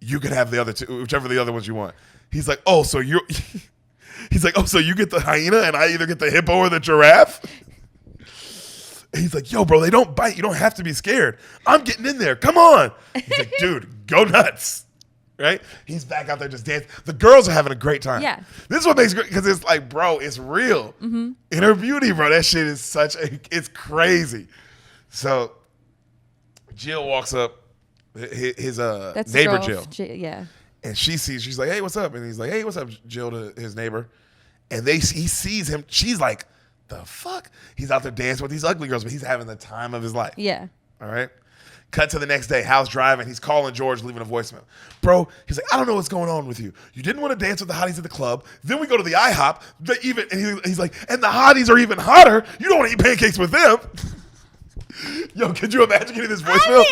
You can have the other two, whichever the other ones you want. He's like, oh, so you get the hyena and I either get the hippo or the giraffe? And he's like, yo, bro, they don't bite. You don't have to be scared. I'm getting in there. Come on. He's like, dude, go nuts. Right? He's back out there just dancing. The girls are having a great time. Yeah. This is what makes it great, because it's like, bro, it's real. Mm-hmm. Inner beauty, bro. That shit is it's crazy. So Jill walks up, his neighbor Jill. Yeah. And she's like, hey, what's up? And he's like, hey, what's up, Jill, to his neighbor. And he sees him. She's like, the fuck? He's out there dancing with these ugly girls, but he's having the time of his life. Yeah. All right? Cut to the next day. Hal's driving. He's calling George, leaving a voicemail. Bro, he's like, I don't know what's going on with you. You didn't want to dance with the hotties at the club. Then we go to the IHOP. He's like, and the hotties are even hotter. You don't want to eat pancakes with them. Yo, could you imagine getting this voicemail?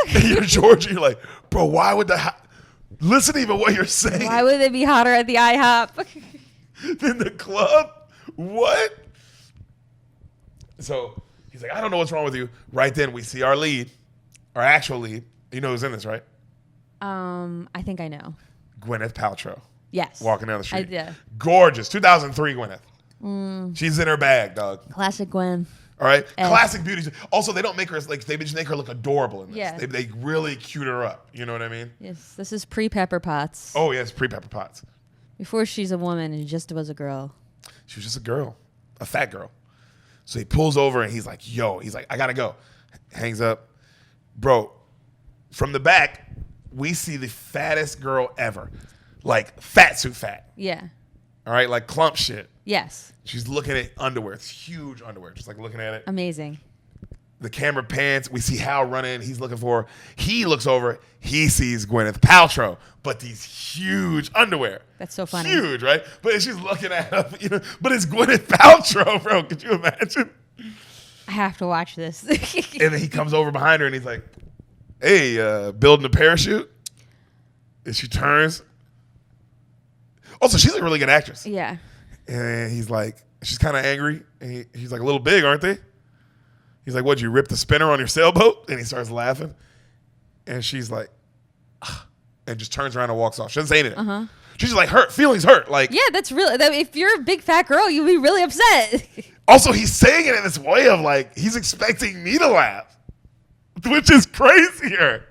And you're George, and you're like, bro, why would listen to even what you're saying. Why would they be hotter at the IHOP? Than the club? What? So he's like, I don't know what's wrong with you. Right then, we see our actual lead. You know who's in this, right? I think I know. Gwyneth Paltrow. Yes. Walking down the street. Yeah. Gorgeous. 2003 Gwyneth. She's in her bag, dog. Classic Gwen. All right? Classic beauty. Also, they don't make her, they just make her look adorable in this. Yeah. They really cute her up. You know what I mean? Yes. This is pre-Pepper Potts. Oh, yes, pre-Pepper Potts. Before she's a woman and just was a girl. She was just a girl. A fat girl. So he pulls over and he's like, I gotta go. Hangs up. Bro, from the back, we see the fattest girl ever. Like, fat suit fat. Yeah. All right? Like, clump shit. Yes. She's looking at underwear. It's huge underwear. Just, like, looking at it. Amazing. The camera pans. We see Hal run in. He's looking for her. He looks over. He sees Gwyneth Paltrow, but these huge underwear. That's so funny. Huge, right? But she's looking at him. You know, but it's Gwyneth Paltrow, bro. Could you imagine? I have to watch this. And then he comes over behind her and he's like, hey, building a parachute? And she turns. Also, she's a really good actress. Yeah. And he's like, she's kind of angry. And he's like, a little big, aren't they? He's like, what'd you rip the spinner on your sailboat? And he starts laughing. And she's like, ah, and just turns around and walks off. She doesn't say anything. Uh-huh. She's just like hurt, feelings hurt. Like, yeah, that's really, if you're a big fat girl, you'll be really upset. Also, he's saying it in this way of like, he's expecting me to laugh, which is crazier.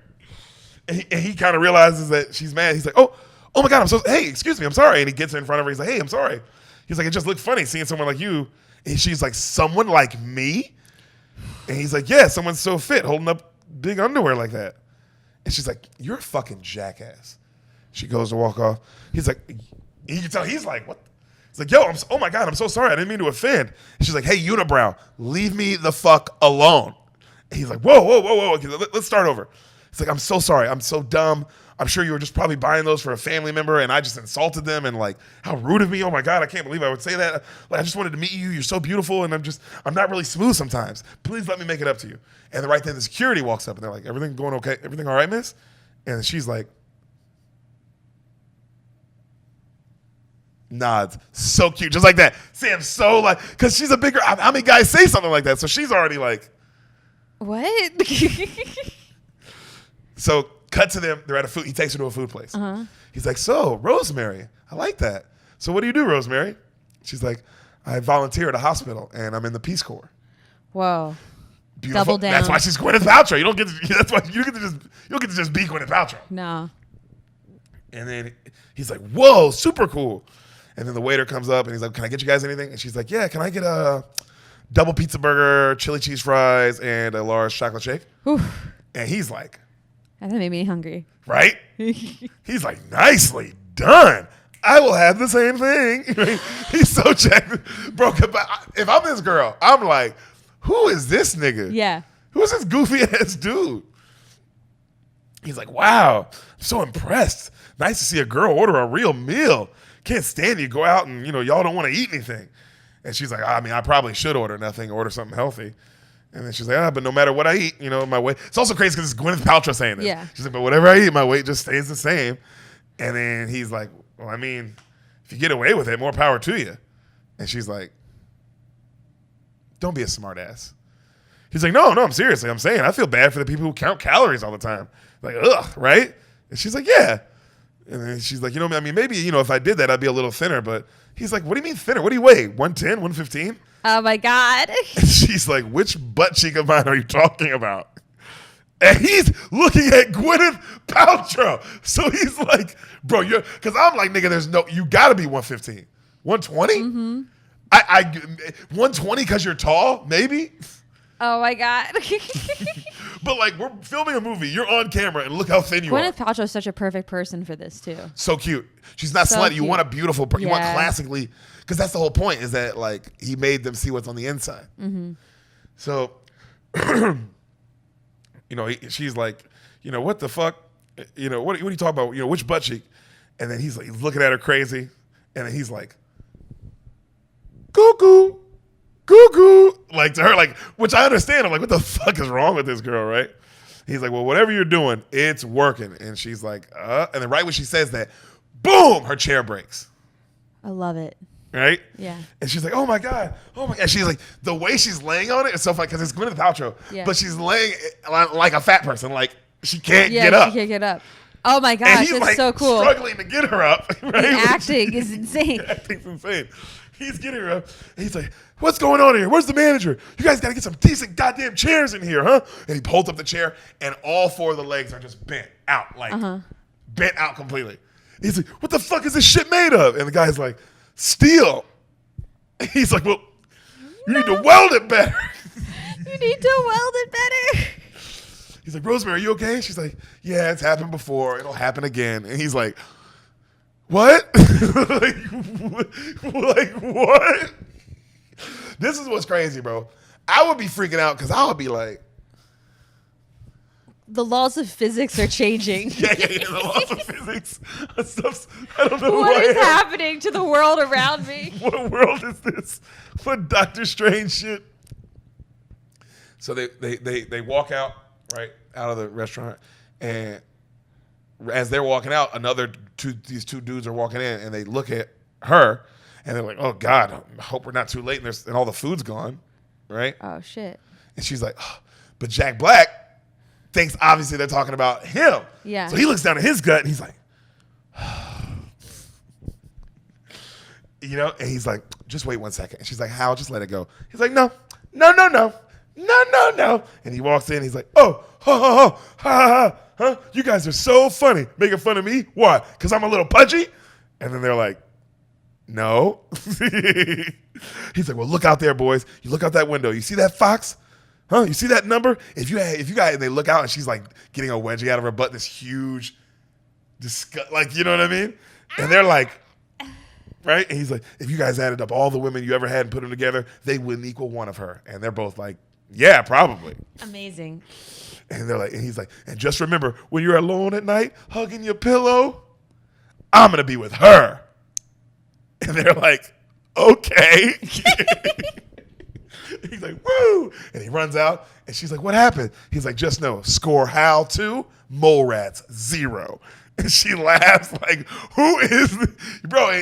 And he kind of realizes that she's mad. He's like, oh my God, hey, excuse me, I'm sorry. And he gets in front of her. He's like, hey, I'm sorry. He's like, it just looked funny seeing someone like you. And she's like, someone like me? And he's like, yeah, someone's so fit holding up big underwear like that. And she's like, you're a fucking jackass. She goes to walk off. He's like, you can tell he's like, what? He's like, yo, oh my God, I'm so sorry. I didn't mean to offend. And she's like, hey, unibrow, leave me the fuck alone. And he's like, whoa. Okay, let's start over. He's like, I'm so sorry. I'm so dumb. I'm sure you were just probably buying those for a family member and I just insulted them and like, how rude of me. Oh my God, I can't believe I would say that. Like, I just wanted to meet you. You're so beautiful and I'm not really smooth sometimes. Please let me make it up to you. And right then the security walks up and they're like, everything going okay? Everything all right, miss? And she's like, nods. So cute. Just like that. Sam's so like, because she's a bigger, how many guys say something like that? So she's already like. What? So cut to them. They're at he takes her to a food place. Uh-huh. He's like, so Rosemary, I like that. So what do you do, Rosemary? She's like, I volunteer at a hospital and I'm in the Peace Corps. Whoa. Beautiful. Double down. That's why she's Gwyneth Paltrow. You don't get to, that's why you don't get to just be Gwyneth Paltrow. No. And then he's like, whoa, super cool. And then the waiter comes up and he's like, can I get you guys anything? And she's like, yeah, can I get a double pizza burger, chili cheese fries, and a large chocolate shake? Oof. And he's like, that made me hungry. Right? He's like, nicely done. I will have the same thing. He's so jacked. Bro, if I'm this girl, I'm like, who is this nigga? Yeah. Who is this goofy ass dude? He's like, wow, I'm so impressed. Nice to see a girl order a real meal. Can't stand you go out and, y'all don't want to eat anything. And she's like, I mean, I probably should order nothing, order something healthy. And then she's like, but no matter what I eat, my weight. It's also crazy because it's Gwyneth Paltrow saying this. Yeah. She's like, but whatever I eat, my weight just stays the same. And then he's like, well, I mean, if you get away with it, more power to you. And she's like, don't be a smart ass. He's like, no, I'm serious. I'm saying I feel bad for the people who count calories all the time. Like, ugh, right? And she's like, yeah. And then she's like, I mean, maybe, if I did that, I'd be a little thinner. But he's like, what do you mean thinner? What do you weigh? 110, 115? Oh, my God. And she's like, which butt cheek of mine are you talking about? And he's looking at Gwyneth Paltrow. So he's like, bro, because I'm like, nigga, you got to be 115. 120? Mm-hmm. 120 because you're tall? Maybe? Oh, my God. But like, we're filming a movie. You're on camera, and look how thin you are. Gwyneth Paltrow is such a perfect person for this, too. So cute. She's not so slutty. Cute. You want a beautiful person. You want classically, because that's the whole point, is that like he made them see what's on the inside. Mm-hmm. So, she's like, what the fuck? What are you talking about? Which butt cheek? And then he's like, he's looking at her crazy. And then he's like, cuckoo. Like to her, like, which I understand. I'm like, what the fuck is wrong with this girl, right? He's like, well, whatever you're doing, it's working. And she's like, and then right when she says that, boom, her chair breaks. I love it. Right? Yeah. And she's like, oh my God. She's like, the way she's laying on it is so funny because it's Gwyneth Paltrow. Yeah. But she's laying like a fat person. Like, she can't get up. She can't get up. Oh my gosh, and he's that's like so cool. Struggling to get her up. Right? The acting is insane. The acting's insane. He's getting her up. And he's like, what's going on here? Where's the manager? You guys got to get some decent goddamn chairs in here, huh? And he pulls up the chair, and all four of the legs are just bent out. Like, bent out completely. He's like, what the fuck is this shit made of? And the guy's like, steel. And he's like, well, you need to weld it better. You need to weld it better. He's like, Rosemary, are you okay? She's like, yeah, it's happened before. It'll happen again. And he's like, what? like what? This is what's crazy, bro. I would be freaking out because I would be like, the laws of physics are changing. yeah, the laws of physics. I don't know What is happening to the world around me? What world is this? What Doctor Strange shit? So they walk out, right, out of the restaurant, and as they're walking out, these two dudes are walking in, and they look at her, and they're like, oh, God, I hope we're not too late, and all the food's gone, right? Oh, shit. And she's like, oh. But Jack Black thinks obviously they're talking about him. Yeah. So he looks down at his gut, and he's like, and he's like, just wait 1 second. And she's like, how? Just let it go. He's like, no. And he walks in, he's like, oh, ha, huh? You guys are so funny. Making fun of me? Why? Because I'm a little pudgy? And then they're like, no. He's like, well, look out there, boys. You look out that window. You see that fox? Huh? You see that number? If you got, and they look out, and she's like getting a wedgie out of her butt, this huge, like, you know what I mean? And they're like, right? And he's like, if you guys added up all the women you ever had and put them together, they wouldn't equal one of her. And they're both like, yeah, probably. Amazing. And they're like, and he's like, and just remember, when you're alone at night, hugging your pillow, I'm gonna be with her. And they're like, okay. He's like, woo! And he runs out, and she's like, what happened? He's like, just know, score Hal 2, mole rats 0. And she laughs like, who is this? Bro,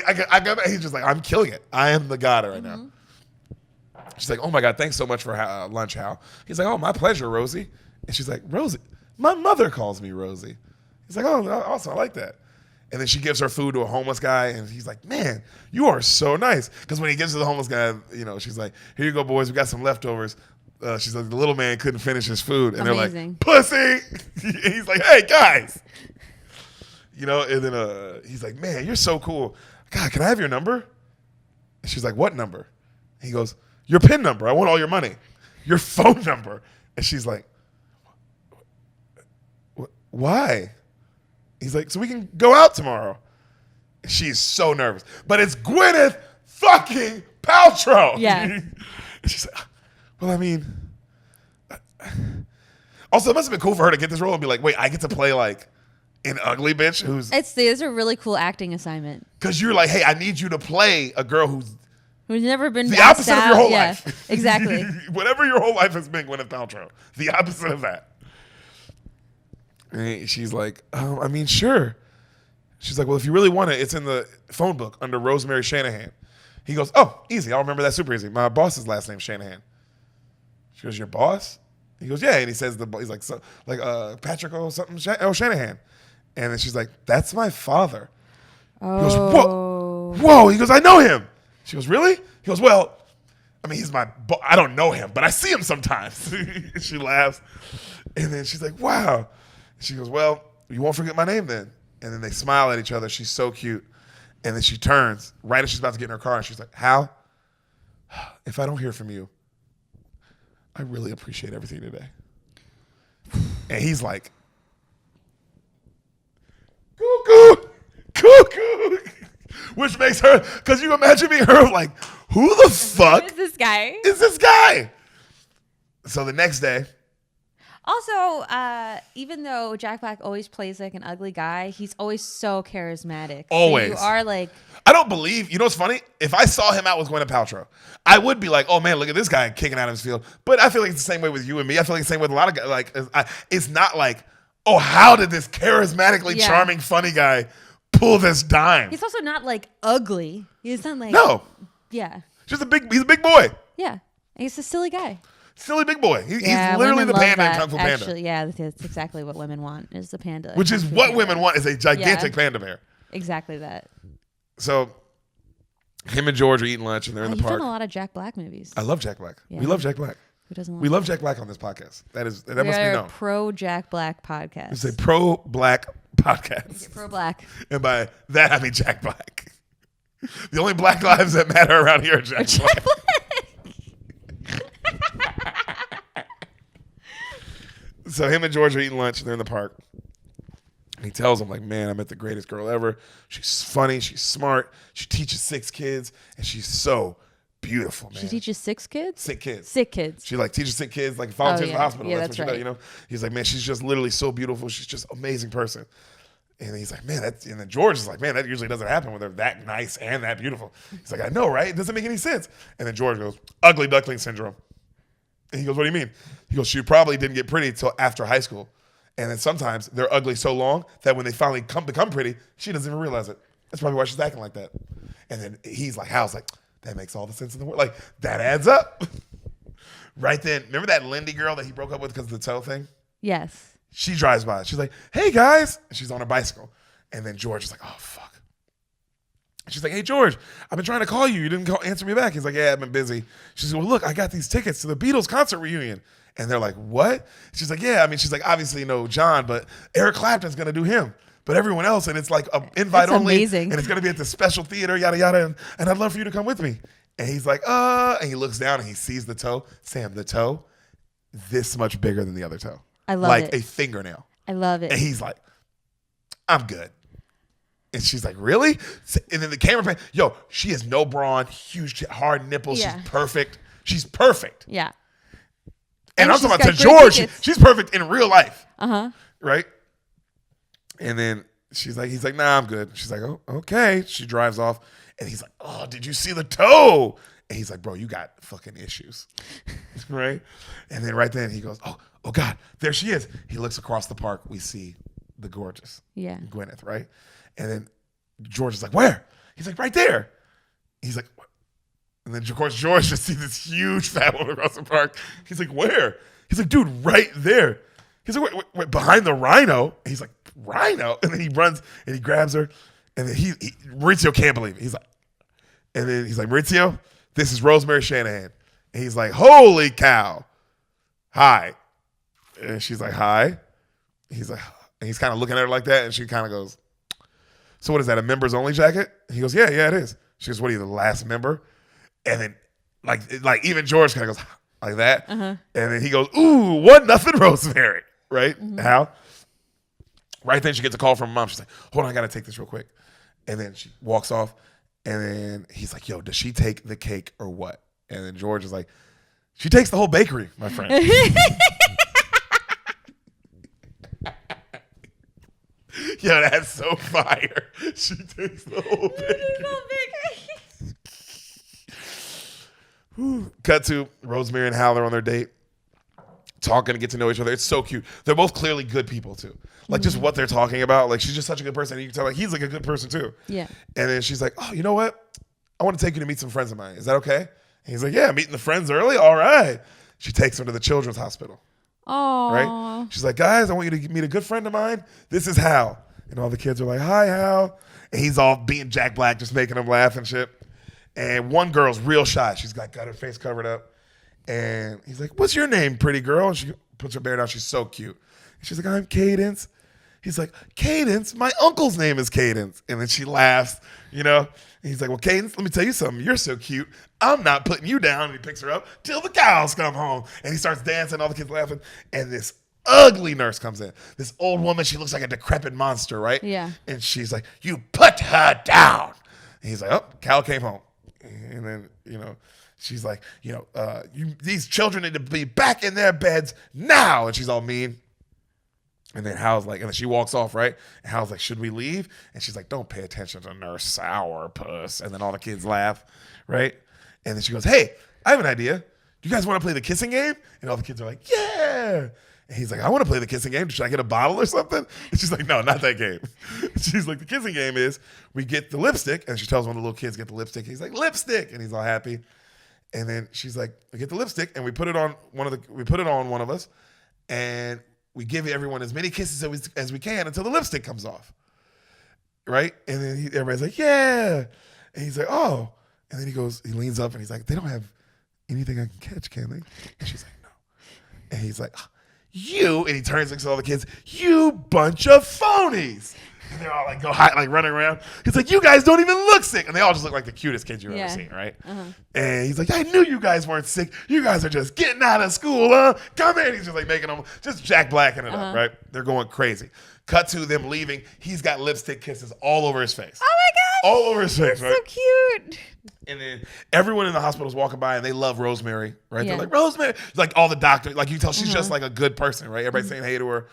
he's just like, I'm killing it. I am the god right now. She's like, oh my God, thanks so much for lunch, Hal. He's like, oh, my pleasure, Rosie. And she's like, Rosie, my mother calls me Rosie. He's like, oh, awesome, I like that. And then she gives her food to a homeless guy, and he's like, man, you are so nice. Because when he gives to the homeless guy, she's like, here you go, boys, we got some leftovers. She's like, the little man couldn't finish his food. And Amazing. They're like, pussy. He's like, hey, guys. And then he's like, man, you're so cool. God, can I have your number? And she's like, what number? He goes, your PIN number. I want all your money. Your phone number. And she's like, why? He's like, so we can go out tomorrow. And she's so nervous. But it's Gwyneth fucking Paltrow. Yeah. And she's like, well, I mean. Also, it must have been cool for her to get this role and be like, wait, I get to play like an ugly bitch who's. It's a really cool acting assignment. Because you're like, hey, I need you to play a girl who's never been the opposite of your whole yeah, life. Exactly. Whatever your whole life has been, Gwyneth Paltrow. The opposite of that. And she's like, I mean, sure. She's like, well, if you really want it, it's in the phone book under Rosemary Shanahan. He goes, oh, easy. I'll remember that super easy. My boss's last name's Shanahan. She goes, your boss? He goes, yeah. And he says, he's like, so, like Patrick Shanahan. And then she's like, that's my father. Oh. He goes, whoa. He goes, I know him. She goes, really? He goes, well, I mean, he's my I don't know him, but I see him sometimes. She laughs. And then she's like, wow. She goes, well, you won't forget my name then. And then they smile at each other. She's so cute. And then she turns right as she's about to get in her car, and she's like, Hal, if I don't hear from you, I really appreciate everything today. And he's like, cuckoo. Which makes her, because you imagine me, her like, who the fuck Who is this guy? is this guy? So the next day. Also, even though Jack Black always plays like an ugly guy, he's always so charismatic. Always. So you are like... I don't believe, you know what's funny? If I saw him out with Gwyneth Paltrow, I would be like, oh man, look at this guy kicking out of his field. But I feel like it's the same way with you and me. I feel like it's the same with a lot of guys. Like, it's not like, oh, how did this charismatically charming, funny guy pull this dime? He's also not like ugly. He's not like... No. Yeah. He's a big boy. Yeah. And he's a silly guy. Silly big boy. He's literally the panda in Kung Fu Panda. Actually, yeah, that's exactly what women want is the panda. Which is what women want, is a gigantic panda bear. Exactly that. So him and George are eating lunch and they're in the You've park. done a lot of Jack Black movies. I love Jack Black. Yeah. We love Jack Black. Who doesn't love We love Jack Black on this podcast. That must be known. Pro Jack Black podcast. It's a pro Black podcast. Pro Black. And by that I mean Jack Black. The only black lives that matter around here are Jack Black. So him and George are eating lunch. They're in the park. He tells him, like, man, I met the greatest girl ever. She's funny. She's smart. She teaches 6 kids. And she's so beautiful, man. She teaches 6 kids? Sick kids. Sick kids. She, like, teaches sick kids, like, volunteers in the hospital. Yeah, that's that's what she right. does, you know? He's like, man, she's just literally so beautiful. She's just an amazing person. And he's like, man, that's... And then George is like, man, that usually doesn't happen when they're that nice and that beautiful. He's like, I know, right? It doesn't make any sense. And then George goes, ugly duckling syndrome. And he goes, what do you mean? He goes, she probably didn't get pretty till after high school. And then sometimes they're ugly so long that when they finally become pretty, she doesn't even realize it. That's probably why she's acting like that. And then he's like, Hal's like, that makes all the sense in the world. Like, that adds up. Right then, remember that Lindy girl that he broke up with because of the toe thing? Yes. She drives by. She's like, hey, guys. And she's on her bicycle. And then George is like, oh, fuck. She's like, hey, George, I've been trying to call you. You didn't answer me back. He's like, yeah, I've been busy. She's like, well, look, I got these tickets to the Beatles concert reunion. And they're like, what? She's like, yeah. I mean, she's like, obviously, no John, but Eric Clapton's going to do him. But everyone else, and it's like an invite That's only. amazing. And it's going to be at the special theater, yada, yada. And I'd love for you to come with me. And he's like, and he looks down and he sees the toe. Sam, the toe, this much bigger than the other toe. I love like it. a fingernail. I love it. And he's like, I'm good. And she's like, really? And then the camera pan, yo, she has no bra on, huge, hard nipples. Yeah. She's perfect. She's perfect. Yeah. And I'm she's talking about got to great George, tickets. she's perfect in real life. Uh-huh. Right? And then he's like, nah, I'm good. She's like, oh, okay. She drives off. And he's like, oh, did you see the toe? And he's like, bro, you got fucking issues. Right? And then right then he goes, oh God, there she is. He looks across the park. We see the gorgeous Gwyneth, right? And then George is like, where? He's like, right there. He's like, what? And then, of course, George just sees this huge fat woman across the park. He's like, where? He's like, dude, right there. He's like, wait, behind the rhino? And he's like, rhino? And then he runs and he grabs her. And then Maurizio can't believe it. He's like, Maurizio, this is Rosemary Shanahan. And he's like, holy cow. Hi. And she's like, hi. He's like, and he's kind of looking at her like that. And she kind of goes, so what is that, a members only jacket? He goes, yeah, it is. She goes, what are you, the last member? And then like even George kind of goes like that. Uh-huh. And then he goes, ooh, 1-0 Rosemary. Right? Mm-hmm. How? Right then she gets a call from her mom. She's like, hold on, I got to take this real quick. And then she walks off. And then he's like, yo, does she take the cake or what? And then George is like, she takes the whole bakery, my friend. Yo, that's so fire. She takes the whole bakery. Cut to Rosemary and Hal are on their date, talking to get to know each other. It's so cute. They're both clearly good people too. Like just what they're talking about. Like she's just such a good person. And you can tell like he's like a good person too. Yeah. And then she's like, oh, you know what? I want to take you to meet some friends of mine. Is that okay? And he's like, yeah, meeting the friends early. All right. She takes him to the children's hospital. Oh. Right? She's like, guys, I want you to meet a good friend of mine. This is Hal. And all the kids are like, hi, Hal. And he's all being Jack Black, just making them laugh and shit. And one girl's real shy. She's got her face covered up. And he's like, what's your name, pretty girl? And she puts her bear down. She's so cute. And she's like, I'm Cadence. He's like, Cadence? My uncle's name is Cadence. And then she laughs, you know. And he's like, well, Cadence, let me tell you something. You're so cute. I'm not putting you down. And he picks her up till the cows come home. And he starts dancing. All the kids laughing. And this ugly nurse comes in. This old woman, she looks like a decrepit monster, right? Yeah. And she's like, you put her down. And he's like, oh, Cal came home. And then, you know, she's like, you know, these children need to be back in their beds now. And she's all mean. And then Hal's like, and then she walks off, right? And Hal's like, should we leave? And she's like, don't pay attention to Nurse Sourpuss. And then all the kids laugh, right? And then she goes, hey, I have an idea. Do you guys want to play the kissing game? And all the kids are like, yeah. And he's like, I want to play the kissing game. Should I get a bottle or something? And she's like, no, not that game. She's like, the kissing game is we get the lipstick. And she tells one of the little kids, get the lipstick. He's like, lipstick. And he's all happy. And then she's like, we get the lipstick and we put it on one of us. And we give everyone as many kisses as we can until the lipstick comes off. Right? And then everybody's like, yeah. And he's like, oh. And then he leans up and he's like, they don't have anything I can catch, can they? And she's like, no. And he's like, and he turns and looks at all the kids, you bunch of phonies. And they're all like go high, like running around. He's like, you guys don't even look sick. And they all just look like the cutest kids you've ever seen, right? And he's like, I knew you guys weren't sick. You guys are just getting out of school, huh? Come in. He's just like making them, just Jack Blacking it up, right? They're going crazy. Cut to them leaving. He's got lipstick kisses all over his face. Oh my gosh. All over his face, That's right? so cute. And then everyone in the hospital is walking by and they love Rosemary, right? Yeah. They're like, Rosemary. Like all the doctors, like you tell she's just like a good person, right? Everybody's saying hey to her.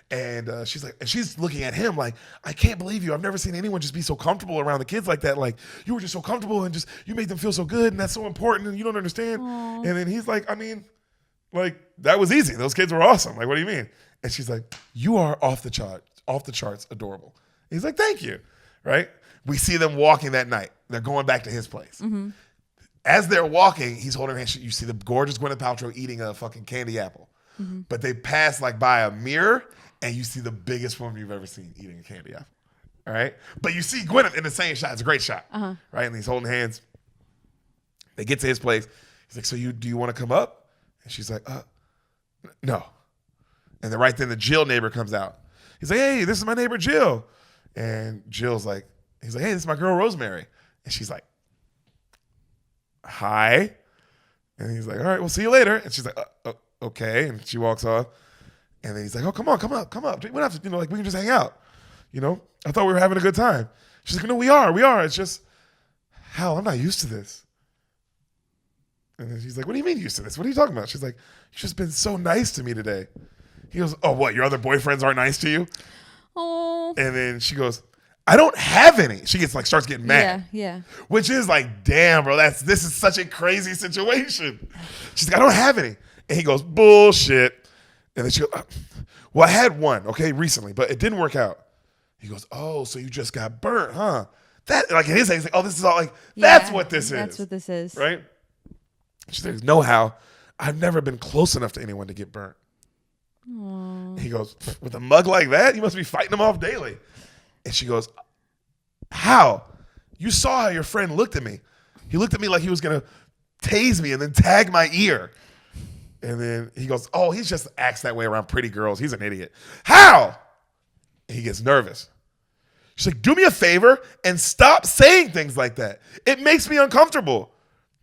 And she's like, and she's looking at him like, I can't believe you. I've never seen anyone just be so comfortable around the kids like that. Like you were just so comfortable and just, you made them feel so good. And that's so important. And you don't understand. Aww. And then he's like, I mean, like that was easy. Those kids were awesome. Like, what do you mean? And she's like, you are off the charts, adorable. And he's like, thank you. Right. We see them walking that night. They're going back to his place. As they're walking, he's holding her hand. You see the gorgeous Gwyneth Paltrow eating a fucking candy apple. But they pass like by a mirror and you see the biggest woman you've ever seen eating a candy apple. All right. But you see Gwyneth in the same shot. It's a great shot. Right. And he's holding hands. They get to his place. He's like, so do you want to come up? And she's like, no. And then right then the Jill neighbor comes out. He's like, hey, this is my neighbor Jill. And Jill's like, he's like, hey, this is my girl Rosemary. And she's like, hi. And he's like, all right, we'll see you later. And she's like, okay. And she walks off. And then he's like, oh, come on. We don't have to, like, we can just hang out. I thought we were having a good time. She's like, no, we are. It's just, Hal, I'm not used to this. And then she's like, what do you mean used to this? What are you talking about? She's like, you've just been so nice to me today. He goes, oh, what? Your other boyfriends aren't nice to you? Oh. And then she goes, I don't have any. She starts getting mad. Yeah. Which is like, damn, bro, this is such a crazy situation. She's like, I don't have any. And he goes, bullshit. And then she goes, well, I had one, okay, recently, but it didn't work out. He goes, oh, so you just got burnt, huh? That, like, in his head, he's like, oh, this is all like, that's what this is. That's what this is. Right? She says, no, Hal, I've never been close enough to anyone to get burnt. Aww. He goes, with a mug like that, you must be fighting them off daily. And she goes, how? You saw how your friend looked at me. He looked at me like he was going to tase me and then tag my ear. And then he goes, oh, he just acts that way around pretty girls. He's an idiot. How? And he gets nervous. She's like, do me a favor and stop saying things like that. It makes me uncomfortable.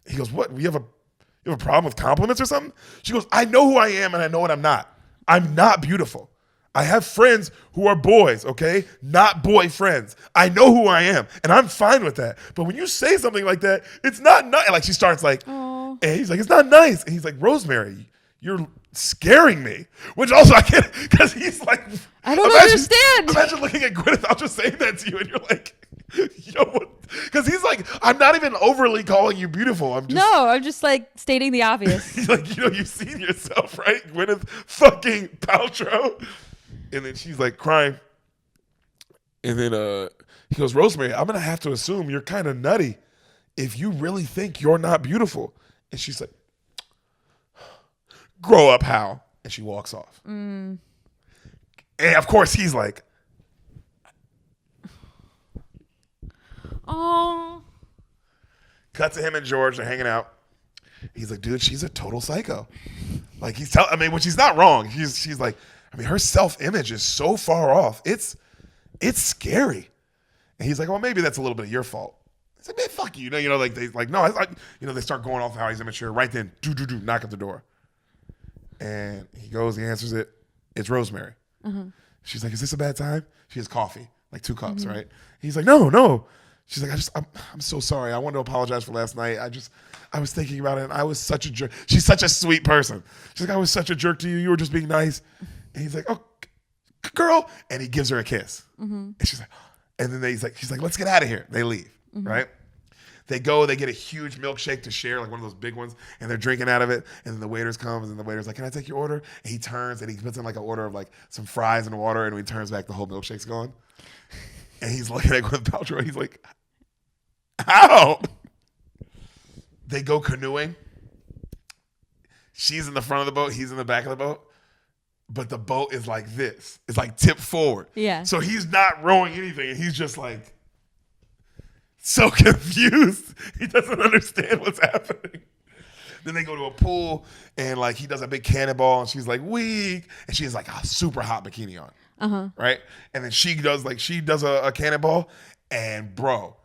He goes, what? You have a problem with compliments or something? She goes, I know who I am and I know what I'm not. I'm not beautiful. I have friends who are boys, okay? Not boyfriends. I know who I am, and I'm fine with that. But when you say something like that, it's not nice. Like, she starts like, Aww. and he's like, it's not nice. And he's like, Rosemary, you're scaring me. Which also I can't, because he's like, I don't understand. Imagine looking at Gwyneth, I'll just say that to you, and you're like, yo, what? Because he's like, I'm not even overly calling you beautiful. I'm just like stating the obvious. He's like, you've seen yourself, right? Gwyneth fucking Paltrow. And then she's like crying. And then he goes, Rosemary, I'm going to have to assume you're kind of nutty if you really think you're not beautiful. And she's like, grow up, Hal. And she walks off. And of course, he's like, oh. Cut to him and George. They're hanging out. He's like, dude, she's a total psycho. Like, which he's not wrong. She's like, her self-image is so far off. It's scary. And he's like, well, maybe that's a little bit of your fault. He's like, man, fuck you. They start going off how he's immature. Right then, knock at the door. And he goes, he answers it. It's Rosemary. She's like, is this a bad time? She has coffee, like 2 cups, right? He's like, no. She's like, I'm so sorry. I want to apologize for last night. I was thinking about it and I was such a jerk. She's such a sweet person. She's like, I was such a jerk to you. You were just being nice. And he's like, oh, girl. And he gives her a kiss. And she's like, and then she's like, let's get out of here. They leave, right? They go, they get a huge milkshake to share, like one of those big ones, and they're drinking out of it. And then the waiters comes, and the waiter's like, can I take your order? And he turns, and he puts in like an order of like some fries and water, and when he turns back, the whole milkshake's gone. And he's looking at Gwyneth Paltrow, and he's like, how? They go canoeing. She's in the front of the boat, he's in the back of the boat. But the boat is like this. It's like tipped forward. Yeah. So he's not rowing anything, and he's just like so confused. He doesn't understand what's happening. Then they go to a pool, and like he does a big cannonball, and she's like weak, and she has like a super hot bikini on. right? And then she does a cannonball, and bro,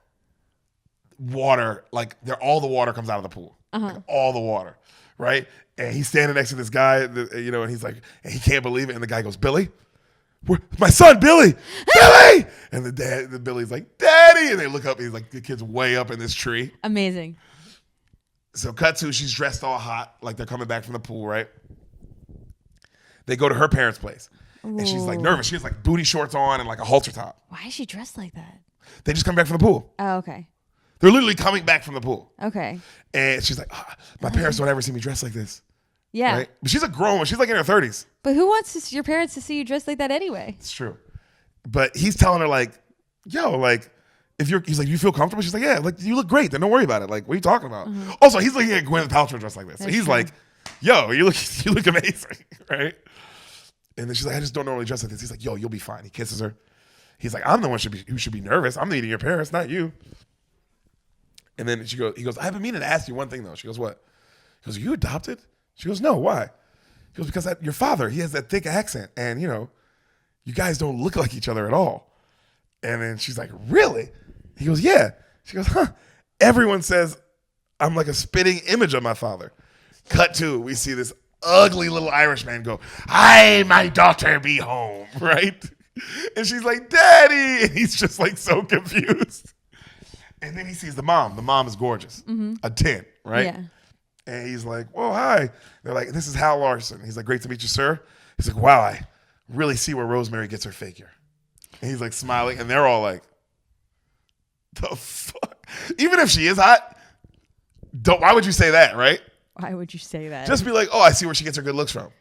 water, like all the water comes out of the pool, like, all the water, right? And he's standing next to this guy, and he's like, and he can't believe it. And the guy goes, Billy, my son, Billy, Billy, and the Billy's like, Daddy, and they look up, and he's like, the kid's way up in this tree. Amazing. So cut to, she's dressed all hot, like they're coming back from the pool, right? They go to her parents' place, and she's like nervous. She has like booty shorts on and like a halter top. Why is she dressed like that? They just come back from the pool. Oh, okay. They're literally coming back from the pool. Okay. And she's like, my parents don't ever see me dressed like this. Yeah. Right? But she's a grown one. She's like in her 30s. But who wants your parents to see you dressed like that anyway? It's true. But he's telling her like, yo, like, he's like, you feel comfortable? She's like, yeah, like, you look great. Then don't worry about it. Like, what are you talking about? Also, he's looking at Gwyneth Paltrow dressed like this. So he's like, yo, you look amazing, right? And then she's like, I just don't normally dress like this. He's like, yo, you'll be fine. He kisses her. He's like, I'm the one who should be nervous. I'm meeting your parents, not you. And then he goes, I have been meaning to ask you one thing though. She goes, what? He goes, are you adopted? She goes, no, why? He goes, because your father, he has that thick accent, and you guys don't look like each other at all. And then she's like, really? He goes, yeah. She goes, huh. Everyone says I'm like a spitting image of my father. Cut to, we see this ugly little Irish man go, "Hi, my daughter be home," right? And she's like, "Daddy," and he's just like so confused. And then he sees the mom. The mom is gorgeous, a 10, right? Yeah. And he's like, "Whoa, hi." They're like, "This is Hal Larson." He's like, "Great to meet you, sir." He's like, "Wow, I really see where Rosemary gets her figure." And he's like smiling, and they're all like, "The fuck?" Even if she is hot, why would you say that, right? Why would you say that? Just be like, "Oh, I see where she gets her good looks from."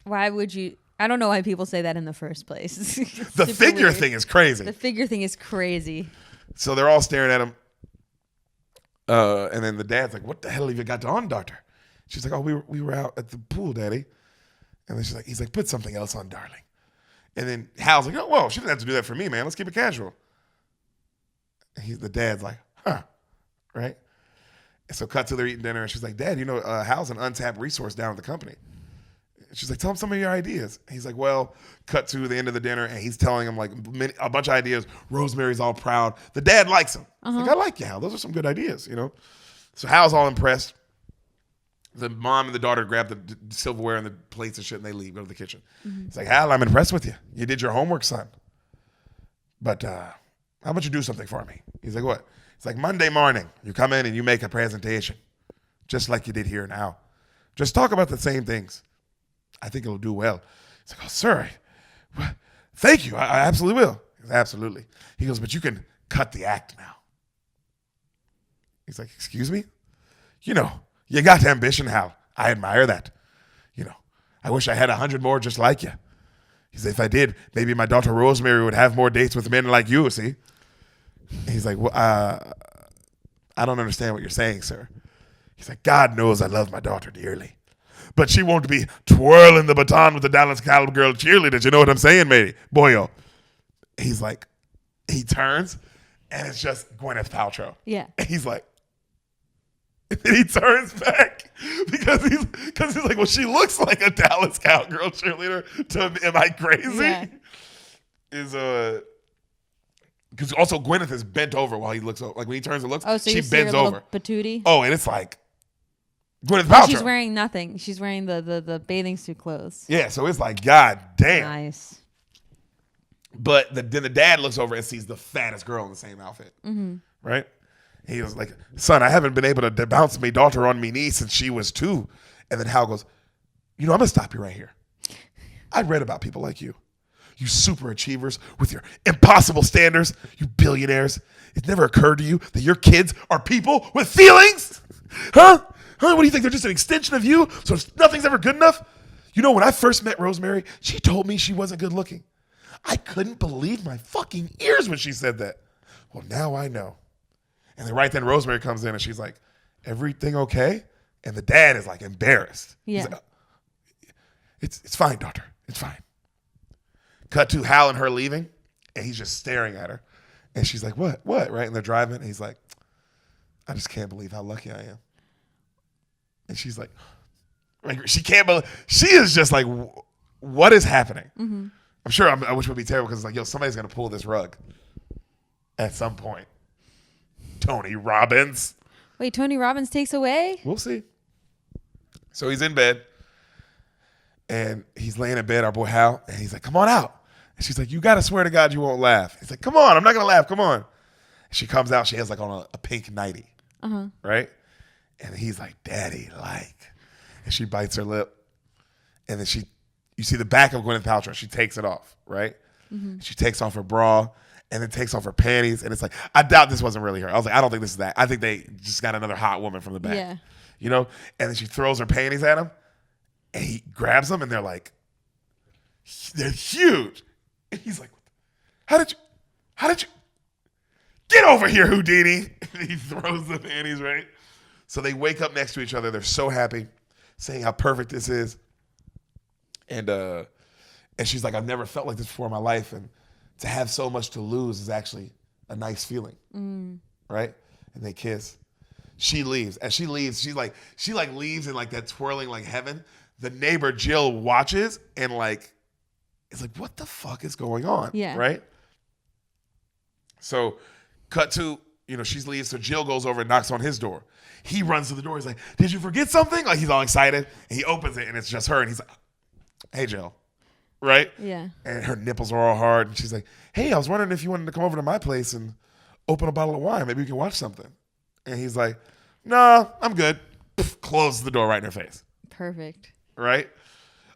Why would you? I don't know why people say that in the first place. The figure thing is crazy. The figure thing is crazy. So they're all staring at him. And then the dad's like, "What the hell have you got on, doctor?" She's like, "Oh, we were out at the pool, Daddy." And then he's like, "Put something else on, darling." And then Hal's like, "Oh, whoa, she didn't have to do that for me, man. Let's keep it casual." And the dad's like, "Huh," right? And so cut to they're eating dinner, and she's like, "Dad, Hal's an untapped resource down at the company." And she's like, "Tell him some of your ideas." And he's like, "Well," cut to the end of the dinner, and he's telling him like a bunch of ideas. Rosemary's all proud. The dad likes him. He's like, "I like you, Hal. Those are some good ideas, So Hal's all impressed. The mom and the daughter grab the silverware and the plates and shit, and they leave, go to the kitchen. He's like, "Hal, I'm impressed with you. You did your homework, son. But how about you do something for me?" He's like, "What?" It's like, "Monday morning, you come in and you make a presentation, just like you did here now. Just talk about the same things. I think it'll do well." He's like, "Oh, sir, thank you. I absolutely will." He goes, "Absolutely." He goes, "But you can cut the act now." He's like, "Excuse me? You got ambition, Hal. I admire that. I wish I had 100 more just like you." He said, "If I did, maybe my daughter Rosemary would have more dates with men like you, see?" He's like, "Well, I don't understand what you're saying, sir." He's like, "God knows I love my daughter dearly. But she won't be twirling the baton with the Dallas Cowgirl cheerleaders. You know what I'm saying, matey? Boyo." He's like, he turns, and it's just Gwyneth Paltrow. Yeah. And he's like, and then he turns back because he's like, well, she looks like a Dallas Cowgirl cheerleader. Am I crazy? Yeah. Because also Gwyneth is bent over while he looks over. Like when he turns and looks, Oh, so she you see her bends little over. patootie? Oh, and it's like Gwyneth Paltrow. She's wearing nothing. She's wearing the bathing suit clothes. Yeah, so it's like, God damn. Nice. But then the dad looks over and sees the fattest girl in the same outfit. Right? He was like, "Son, I haven't been able to bounce my daughter on me knee since she was 2. And then Hal goes, "I'm going to stop you right here. I read about people like you. You super achievers with your impossible standards, you billionaires. It never occurred to you that your kids are people with feelings? Huh? What do you think? They're just an extension of you? So nothing's ever good enough? When I first met Rosemary, she told me she wasn't good looking. I couldn't believe my fucking ears when she said that. Well, now I know." And then right then Rosemary comes in and she's like, "Everything okay?" And the dad is like embarrassed. Yeah. He's like, It's fine, daughter. It's fine." Cut to Hal and her leaving, and he's just staring at her. And she's like, What? Right? And they're driving, and he's like, "I just can't believe how lucky I am." And she's like she can't believe. She is just like, what is happening? I'm sure I wish it would be terrible because it's like, yo, somebody's going to pull this rug at some point. Tony Robbins. Wait, Tony Robbins takes away? We'll see. So he's in bed. And he's laying in bed, our boy Hal. And he's like, come on out. And she's like, you got to swear to God you won't laugh. He's like, come on. I'm not going to laugh. Come on. And she comes out. She has like on a pink nightie. Uh-huh. Right? And he's like, daddy, like. And she bites her lip. And then you see the back of Gwyneth Paltrow. She takes it off, right? Mm-hmm. She takes off her bra and then takes off her panties. And it's like, I doubt this wasn't really her. I was like, I don't think this is that. I think they just got another hot woman from the back. Yeah. You know? And then she throws her panties at him. And he grabs them and they're huge. And he's like, how did you get over here, Houdini? And he throws the panties, right? So they wake up next to each other. They're so happy, saying how perfect this is. And she's like, I've never felt like this before in my life. And to have so much to lose is actually a nice feeling. Right? And they kiss. She leaves. As she leaves, she leaves in like that twirling like heaven. The neighbor Jill watches and like, it's like, what the fuck is going on? Yeah. Right? So cut to, she leaves. So Jill goes over and knocks on his door. He runs to the door. He's like, did you forget something? Like he's all excited. And he opens it and it's just her. And he's like, hey, Jill. Right? Yeah. And her nipples are all hard. And she's like, hey, I was wondering if you wanted to come over to my place and open a bottle of wine. Maybe we can watch something. And he's like, no, I'm good. Pff, closes the door right in her face. Perfect. Right?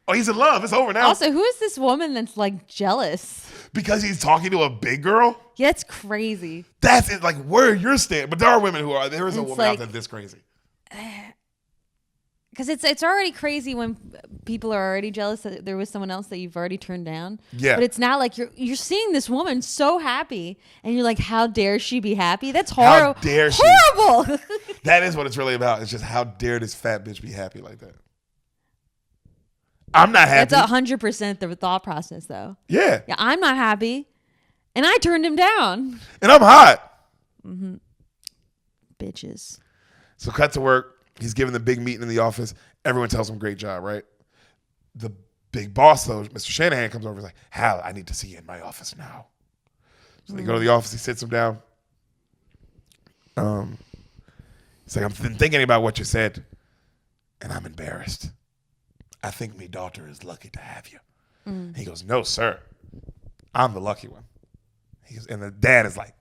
Oh, he's in love. It's over now. Also, who is this woman that's like jealous? Because he's talking to a big girl? Yeah, that's crazy. That's it. Like, where you're standing. But there are women there is a woman out there this crazy. Because it's already crazy when people are already jealous that there was someone else that you've already turned down. Yeah. But it's now like you're seeing this woman so happy, and you're like, how dare she be happy? That's horrible. How dare she? Horrible. That is what it's really about. It's just how dare this fat bitch be happy like that? I'm not happy. That's 100% the thought process, though. Yeah. Yeah, I'm not happy, and I turned him down. And I'm hot. Mm-hmm. Bitches. So cut to work. He's giving the big meeting in the office. Everyone tells him great job, right? The big boss, though, Mr. Shanahan, comes over and is like, Hal, I need to see you in my office now. So they go to the office. He sits him down. He's like, I've been thinking about what you said, and I'm embarrassed. I think my daughter is lucky to have you. He goes, no, sir. I'm the lucky one. He goes, and the dad is like,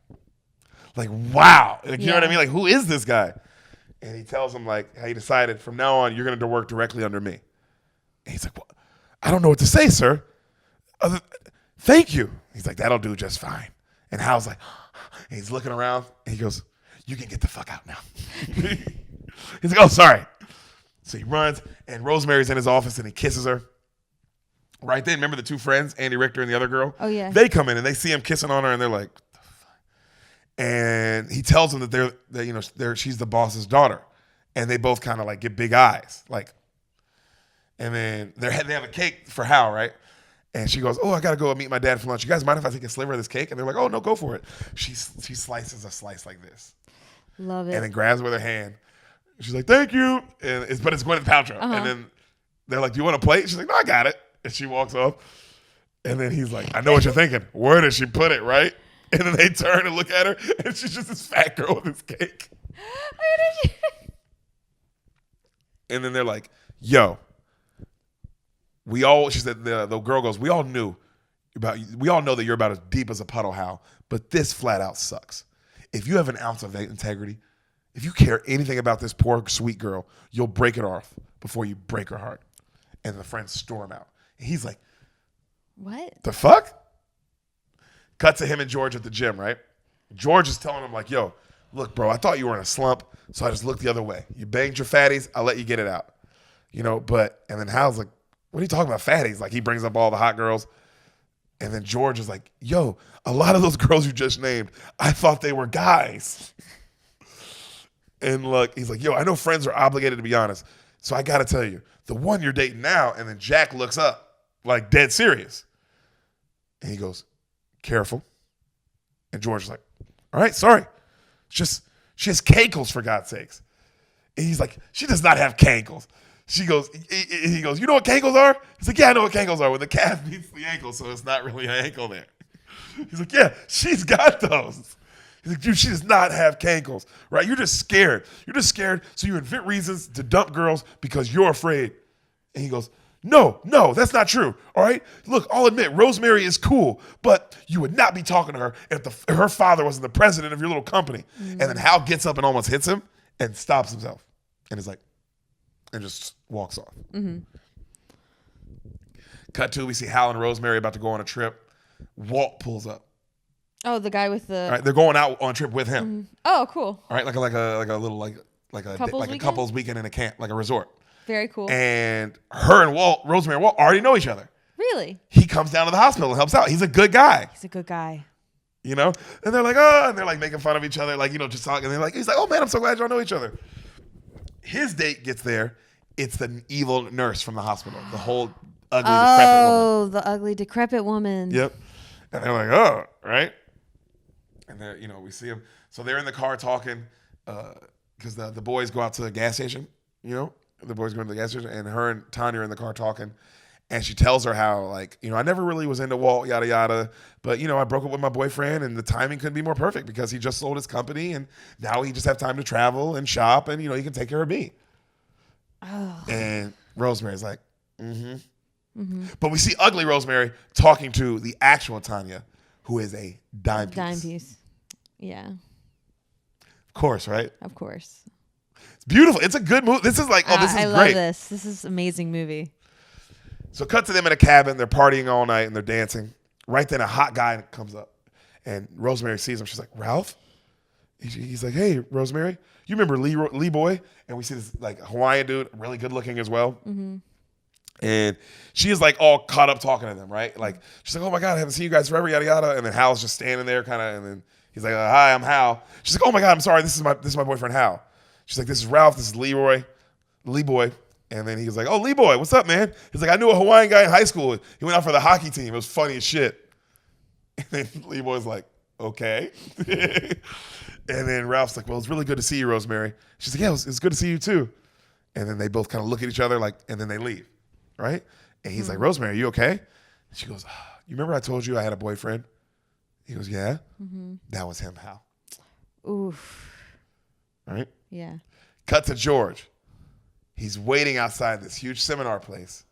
wow. Like, you know what I mean? Like, who is this guy? And he tells him, like, how he decided from now on, you're going to work directly under me. And he's like, well, I don't know what to say, sir. Thank you. He's like, that'll do just fine. And Hal's like, and he's looking around, and he goes, you can get the fuck out now. He's like, oh, sorry. So he runs, and Rosemary's in his office, and he kisses her. Right then, remember the two friends, Andy Richter and the other girl? Oh, yeah. They come in, and they see him kissing on her, and they're like, what the fuck? And he tells them that she's the boss's daughter. And they both kind of like get big eyes. Like, and then they have a cake for Hal, right? And she goes, oh, I got to go meet my dad for lunch. You guys mind if I take a sliver of this cake? And they're like, oh, no, go for it. She slices a slice like this. Love it. And then grabs it with her hand. She's like, thank you. But it's Gwyneth Paltrow. And then they're like, do you want a plate? She's like, no, I got it. And she walks off. And then he's like, I know what you're thinking. Where did she put it, right? And then they turn and look at her, and she's just this fat girl with this cake. Where did you? And then they're like, yo, she said, the girl goes, we all know that you're about as deep as a puddle, Hal, but this flat out sucks. If you have an ounce of integrity, if you care anything about this poor, sweet girl, you'll break it off before you break her heart. And the friends storm out. And he's like, what? The fuck? Cut to him and George at the gym, right? George is telling him like, yo, look, bro, I thought you were in a slump, so I just looked the other way. You banged your fatties, I'll let you get it out. And then Hal's like, what are you talking about, fatties? Like, he brings up all the hot girls. And then George is like, yo, a lot of those girls you just named, I thought they were guys. And look, he's like, yo, I know friends are obligated to be honest, so I got to tell you, the one you're dating now. And then Jack looks up, like dead serious. And he goes, careful. And George is like, all right, sorry. She has cankles, for God's sakes. And he's like, she does not have cankles. He goes, you know what cankles are? He's like, yeah, I know what cankles are. When the calf meets the ankle, so it's not really an ankle there. He's like, yeah, she's got those. He's like, dude, she does not have cankles, right? You're just scared. You're just scared, so you invent reasons to dump girls because you're afraid. And he goes, no, that's not true, all right? Look, I'll admit, Rosemary is cool, but you would not be talking to her if her father wasn't the president of your little company. And then Hal gets up and almost hits him and stops himself and is like, and just walks off. Cut to, we see Hal and Rosemary about to go on a trip. Walt pulls up. Oh, the guy with the. All right, they're going out on a trip with him. Oh, cool. All right, like a little couples weekend in a camp, like a resort. Very cool. And her and Rosemary and Walt already know each other. Really? He comes down to the hospital and helps out. He's a good guy. He's a good guy. You know? And they're like, oh, and they're like making fun of each other, like, you know, just talking. And they're like, he's like, oh man, I'm so glad y'all know each other. His date gets there. It's the evil nurse from the hospital. The whole ugly, decrepit woman. Oh, the ugly, decrepit woman. Yep. And they're like, oh, right? And they're, you know, we see them. So they're in the car talking because the boys go out to the gas station, you know? The boys go to the gas station, and her and Tanya are in the car talking. And she tells her how, like, you know, I never really was into Walt, yada, yada. But, you know, I broke up with my boyfriend, and the timing couldn't be more perfect because he just sold his company, and now he just have time to travel and shop, and, you know, he can take care of me. Oh. And Rosemary's like, But we see ugly Rosemary talking to the actual Tanya, who is a dime piece. Dime piece. Yeah. Of course, right? Of course. It's beautiful. It's a good movie. This is like, this is great. I love this. This is an amazing movie. So cut to them in a cabin. They're partying all night and they're dancing. Right then a hot guy comes up and Rosemary sees him. She's like, Ralph? He's like, hey, Rosemary, you remember Lee Boy? And we see this like Hawaiian dude, really good looking as well. And she is like all caught up talking to them, right? Like, she's like, oh my God, I haven't seen you guys forever, yada, yada. And then Hal's just standing there kind of, and then he's like, hi, I'm Hal. She's like, oh my God, I'm sorry. This is my boyfriend, Hal. She's like, this is Ralph. This is Lee Boy. And then he was like, oh, Lee Boy, what's up, man? He's like, I knew a Hawaiian guy in high school. He went out for the hockey team. It was funny as shit. And then Lee Boy's like, okay. And then Ralph's like, well, it's really good to see you, Rosemary. She's like, yeah, it's good to see you too. And then they both kind of look at each other like, and then they leave, right? And he's like, Rosemary, are you okay? And she goes, you remember I told you I had a boyfriend? He goes, yeah. That was him, Hal. Oof. Right? Yeah. Cut to George. He's waiting outside this huge seminar place.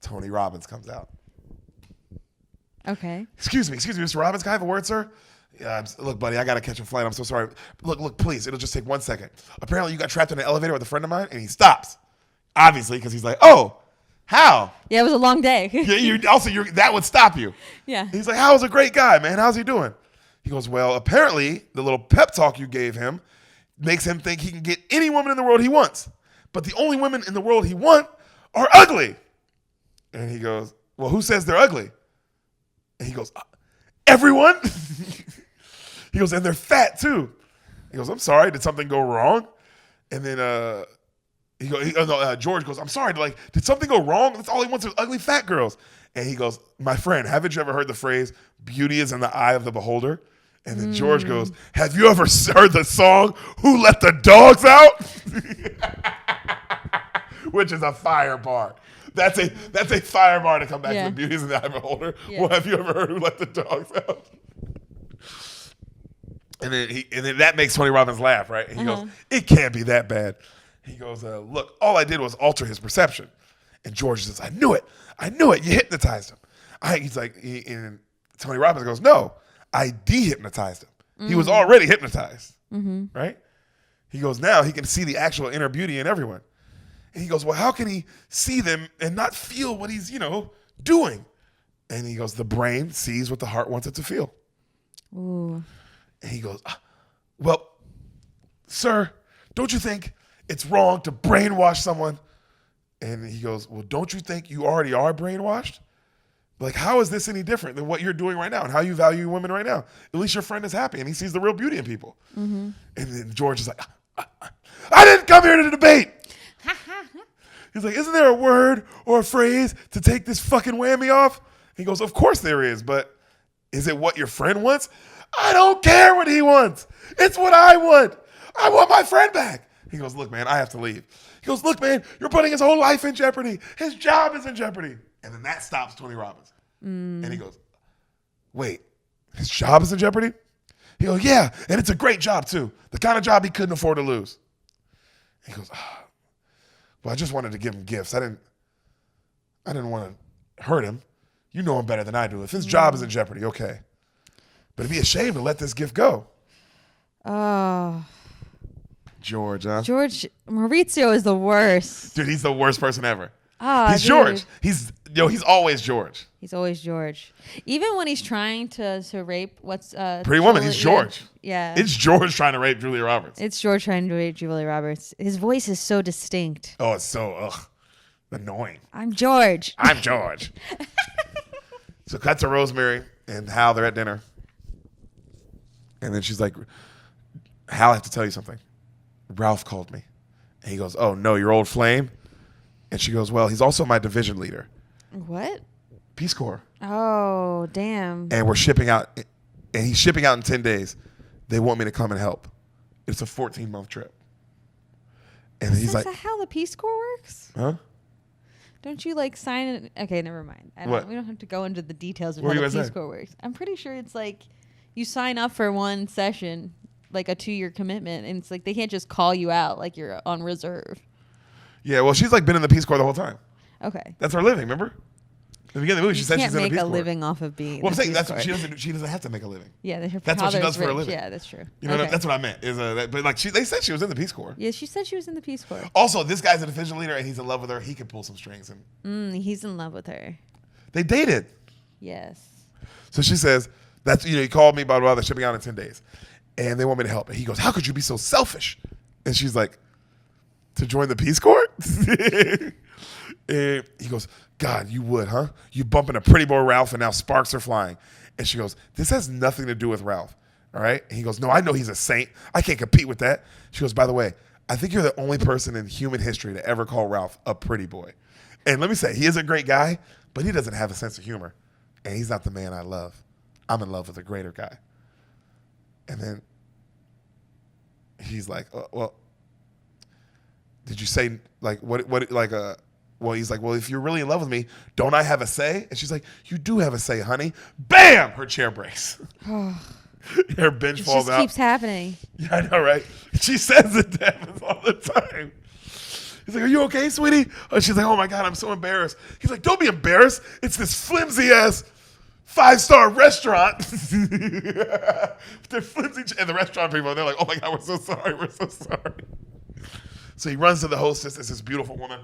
Tony Robbins comes out. Okay. Excuse me, Mr. Robbins, can I have a word, sir? Look, buddy, I got to catch a flight. I'm so sorry. Look, please, it'll just take 1 second. Apparently you got trapped in an elevator with a friend of mine, and he stops. Obviously, because he's like, oh, how? Yeah, it was a long day. Yeah, that would stop you. Yeah. He's like, Hal's a great guy, man. How's he doing? He goes, well, apparently the little pep talk you gave him makes him think he can get any woman in the world he wants. But the only women in the world he wants are ugly. And he goes, well, who says they're ugly? And he goes, everyone? He goes, and they're fat too. He goes, I'm sorry, did something go wrong? And then George goes, I'm sorry, did something go wrong? That's all he wants is ugly fat girls. And he goes, my friend, haven't you ever heard the phrase, beauty is in the eye of the beholder? And then George goes, have you ever heard the song, Who Let the Dogs Out? Which is a fire bar. That's a fire bar to come back to the beauty is in the eye of the beholder. Yeah. Well, have you ever heard Who Let the Dogs Out? And then that makes Tony Robbins laugh, right? And he goes, it can't be that bad. He goes, look, all I did was alter his perception. And George says, I knew it. You hypnotized him. And Tony Robbins goes, no, I de-hypnotized him. He was already hypnotized, right? He goes, now he can see the actual inner beauty in everyone. And he goes, well, how can he see them and not feel what he's, doing? And he goes, the brain sees what the heart wants it to feel. Ooh. And he goes, well, sir, don't you think it's wrong to brainwash someone? And he goes, well, don't you think you already are brainwashed? Like, how is this any different than what you're doing right now and how you value women right now? At least your friend is happy and he sees the real beauty in people. And then George is like, I didn't come here to debate. He's like, isn't there a word or a phrase to take this fucking whammy off? He goes, of course there is, but is it what your friend wants? I don't care what he wants. It's what I want. I want my friend back. He goes, look, man, I have to leave. He goes, look, man, you're putting his whole life in jeopardy. His job is in jeopardy. And then that stops Tony Robbins. And he goes, wait, his job is in jeopardy? He goes, yeah, and it's a great job too. The kind of job he couldn't afford to lose. He goes, well, I just wanted to give him gifts. I didn't want to hurt him. You know him better than I do. If his job is in jeopardy, okay. But it'd be a shame to let this gift go. Oh. George, huh? George Maurizio is the worst. Dude, he's the worst person ever. Oh, he's dude. George. He's always George. He's always George. Even when he's trying to rape Pretty Woman, he's George. Yeah. It's George trying to rape Julia Roberts. It's George trying to rape Julia Roberts. His voice is so distinct. Oh, it's so annoying. I'm George. I'm George. So cut to Rosemary and Hal. They're at dinner. And then she's like, Hal, I have to tell you something. Ralph called me. And he goes, oh, no, your old flame? And she goes, well, he's also my division leader. What? Peace Corps. Oh, damn. And we're shipping out. And he's shipping out in 10 days. They want me to come and help. It's a 14-month trip. And he's like, is that how the Peace Corps works? huh? Don't you like sign it? Okay, never mind. What? We don't have to go into the details of What how were the you gonna Peace say? Corps works. I'm pretty sure it's like you sign up for one session, like a 2-year commitment, and it's like they can't just call you out like you're on reserve. Yeah, well, she's like been in the Peace Corps the whole time. Okay. That's her living, remember? In the beginning of the movie, she said she's in the can't Peace make a Corps. living off of being. Well, I'm saying Peace that's Corps. what she doesn't have to make a living. Yeah, That's what she does for a living. Yeah, that's true. You know, Okay. that's what I meant. But like they said she was in the Peace Corps. Yeah, she said she was in the Peace Corps. Also, this guy's a division leader and he's in love with her. He can pull some strings, and He's in love with her. they dated. Yes. So she says, "That's he called me, blah blah. They're shipping out in 10 days, and they want me to help." And he goes, "How could you be so selfish?" And she's like, "To join the Peace Corps?" And he goes, "God, you would, huh? You bumping a pretty boy Ralph, and now sparks are flying." And she goes, "This has nothing to do with Ralph, all right?" And he goes, "No, I know he's a saint. I can't compete with that." She goes, "By the way, I think you're the only person in human history to ever call Ralph a pretty boy." And let me say, he is a great guy, but he doesn't have a sense of humor. And he's not the man I love. I'm in love with a greater guy. And then he's like, well, did you say, like, well, he's like, well, if you're really in love with me, don't I have a say? And she's like, you do have a say, honey. Bam! Her chair breaks. Her bench falls out. It just keeps happening. Yeah, I know, right? She says it to happens all the time. He's like, are you okay, sweetie? And she's like, oh my God, I'm so embarrassed. He's like, don't be embarrassed. It's this flimsy ass 5-star restaurant. They're flimsy, and the restaurant people, they're like, oh my God, we're so sorry. We're so sorry. So he runs to the hostess. It's this beautiful woman.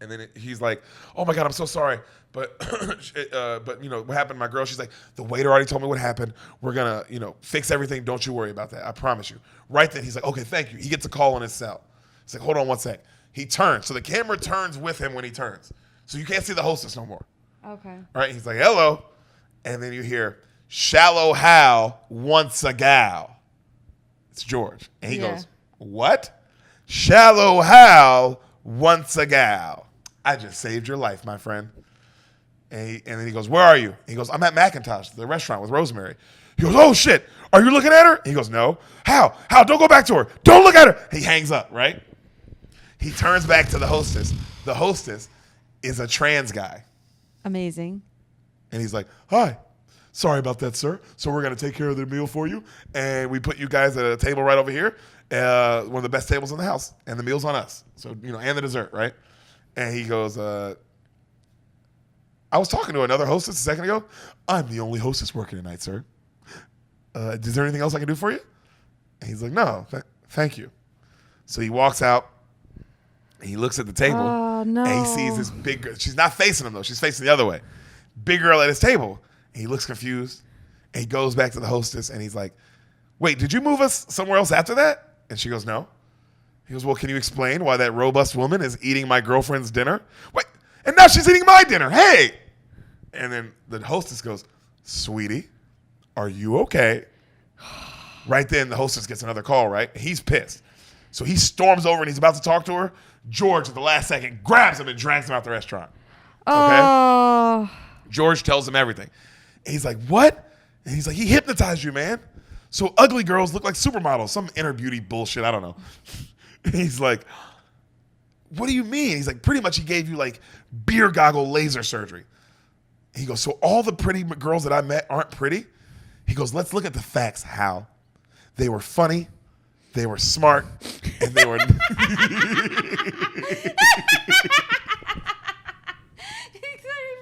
And then he's like, oh my God, I'm so sorry. But, but what happened to my girl? She's like, the waiter already told me what happened. We're going to, fix everything. Don't you worry about that. I promise you. Right then, he's like, okay, thank you. He gets a call on his cell. He's like, hold on one sec. He turns. So the camera turns with him when he turns. So you can't see the hostess no more. Okay. All right. He's like, hello. And then you hear, Shallow Hal wants a gal. It's George. And he goes, what? Shallow Hal wants a gal. I just saved your life, my friend. And then he goes, where are you? He goes, I'm at Macintosh, the restaurant with Rosemary. He goes, oh shit, are you looking at her? He goes, no. How, don't go back to her. Don't look at her. He hangs up, right? He turns back to the hostess. The hostess is a trans guy. Amazing. And he's like, hi, sorry about that, sir. So we're going to take care of the meal for you. And we put you guys at a table right over here. One of the best tables in the house. And the meal's on us. So, and the dessert, right? And he goes, I was talking to another hostess a second ago. I'm the only hostess working tonight, sir. Is there anything else I can do for you? And he's like, no, thank you. So he walks out. And he looks at the table. Oh, no. And he sees this big girl. She's not facing him, though. She's facing the other way. Big girl at his table. And he looks confused. And he goes back to the hostess. And he's like, wait, did you move us somewhere else after that? And she goes, no. He goes, well, can you explain why that robust woman is eating my girlfriend's dinner? Wait, and now she's eating my dinner. Hey! And then the hostess goes, sweetie, are you okay? Right then, the hostess gets another call, right? He's pissed. So he storms over and he's about to talk to her. George, at the last second, grabs him and drags him out the restaurant. Okay? Oh. George tells him everything. And he's like, what? And he's like, he hypnotized you, man. So ugly girls look like supermodels. Some inner beauty bullshit. I don't know. And he's like, what do you mean? He's like, pretty much he gave you like beer goggle laser surgery. He goes, so all the pretty girls that I met aren't pretty? He goes, let's look at the facts, Hal. They were funny, they were smart, and they were... He couldn't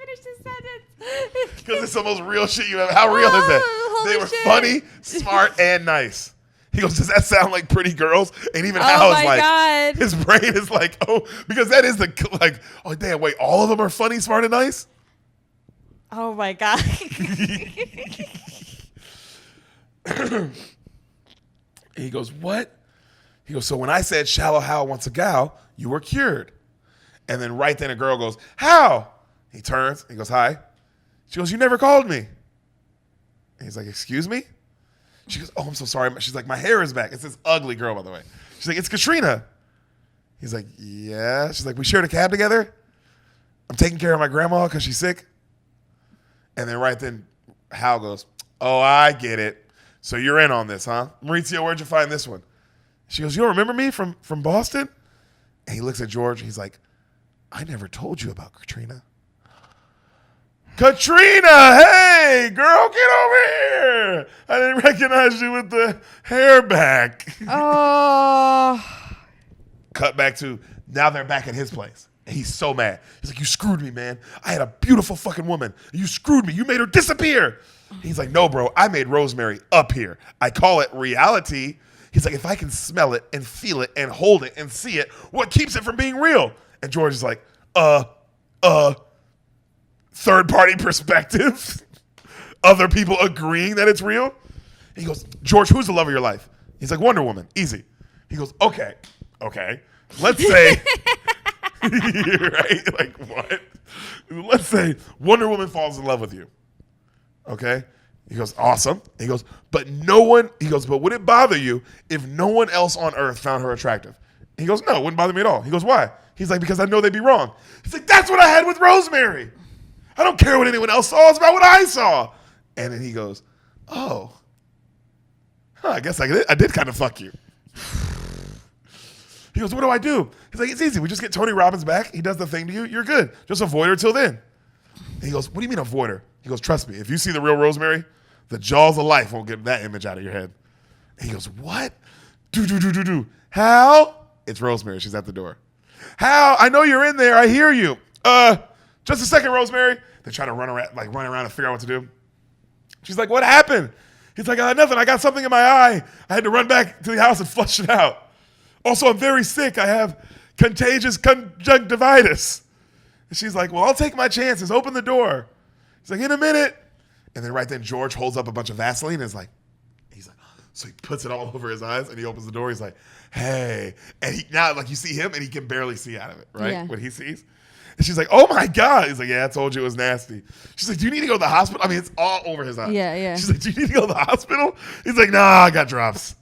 finish the sentence. Because it's the most real shit you ever... How real is that? They were funny, smart, and nice. He goes, does that sound like pretty girls? And even Hal's like, God. his brain is like, oh, because that is the, like, oh, damn, wait, all of them are funny, smart, and nice? Oh my God. He goes, what? He goes, so when I said shallow Hal wants a gal, you were cured. And then right then a girl goes, Hal. He turns, he goes, hi. She goes, you never called me. And he's like, excuse me? She goes, oh, I'm so sorry. She's like, my hair is back. It's this ugly girl, by the way. She's like, it's Katrina. He's like, yeah. She's like, we shared a cab together. I'm taking care of my grandma because she's sick. And then right then, Hal goes, oh, I get it. So you're in on this, huh? Maurizio, where'd you find this one? She goes, you don't remember me from Boston? And he looks at George. He's like, I never told you about Katrina. Katrina, hey, girl, get over here. I didn't recognize you with the hair back. Oh. Cut back to, now they're back at his place. And he's so mad. He's like, you screwed me, man. I had a beautiful fucking woman. You screwed me. You made her disappear. He's like, no, bro, I made Rosemary up here. I call it reality. He's like, if I can smell it and feel it and hold it and see it, what keeps it from being real? And George is like, third-party perspective, other people agreeing that it's real. He goes, George, who's the love of your life? He's like, Wonder Woman, easy. He goes, okay, let's say, right, like what? Let's say Wonder Woman falls in love with you, okay? He goes, awesome. He goes, but would it bother you if no one else on earth found her attractive? He goes, no, it wouldn't bother me at all. He goes, why? He's like, because I know they'd be wrong. He's like, that's what I had with Rosemary. I don't care what anyone else saw. It's about what I saw. And then he goes, oh, I guess I did kind of fuck you. He goes, what do I do? He's like, it's easy. We just get Tony Robbins back. He does the thing to you. You're good. Just avoid her till then. And he goes, what do you mean avoid her? He goes, trust me. If you see the real Rosemary, the jaws of life won't get that image out of your head. And he goes, what? Do. Hal? It's Rosemary. She's at the door. Hal, I know you're in there. I hear you. Just a second, Rosemary. They try to run around and figure out what to do. She's like, what happened? He's like, nothing. I got something in my eye. I had to run back to the house and flush it out. Also, I'm very sick. I have contagious conjunctivitis. And she's like, well, I'll take my chances. Open the door. He's like, in a minute. And then right then, George holds up a bunch of Vaseline and he's like, so he puts it all over his eyes and he opens the door. He's like, hey. And now you see him and he can barely see out of it, right? Yeah. What he sees. And she's like, oh my God. He's like, yeah, I told you it was nasty. She's like, do you need to go to the hospital? I mean, it's all over his eyes. Yeah. She's like, do you need to go to the hospital? He's like, nah, I got drops.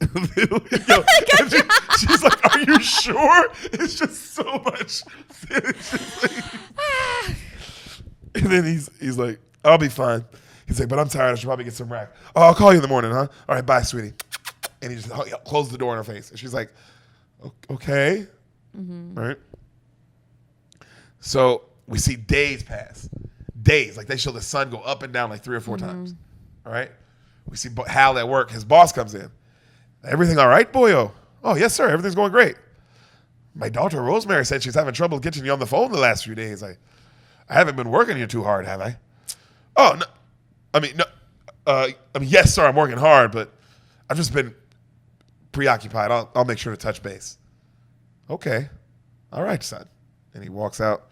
She's like, are you sure? It's just so much. It's just like, and then he's like, I'll be fine. He's like, but I'm tired. I should probably get some rack. Oh, I'll call you in the morning, huh? All right, bye, sweetie. And he just closes the door in her face. And she's like, okay. Mm-hmm. Right? So we see days pass. Days. Like they show the sun go up and down like 3 or 4 times. All right? We see Hal at work. His boss comes in. Everything all right, boyo? Oh, yes, sir. Everything's going great. My daughter, Rosemary, said she's having trouble getting you on the phone the last few days. I haven't been working you too hard, have I? Oh, no. No. Yes, sir, I'm working hard, but I've just been preoccupied. I'll make sure to touch base. Okay. All right, son. And he walks out.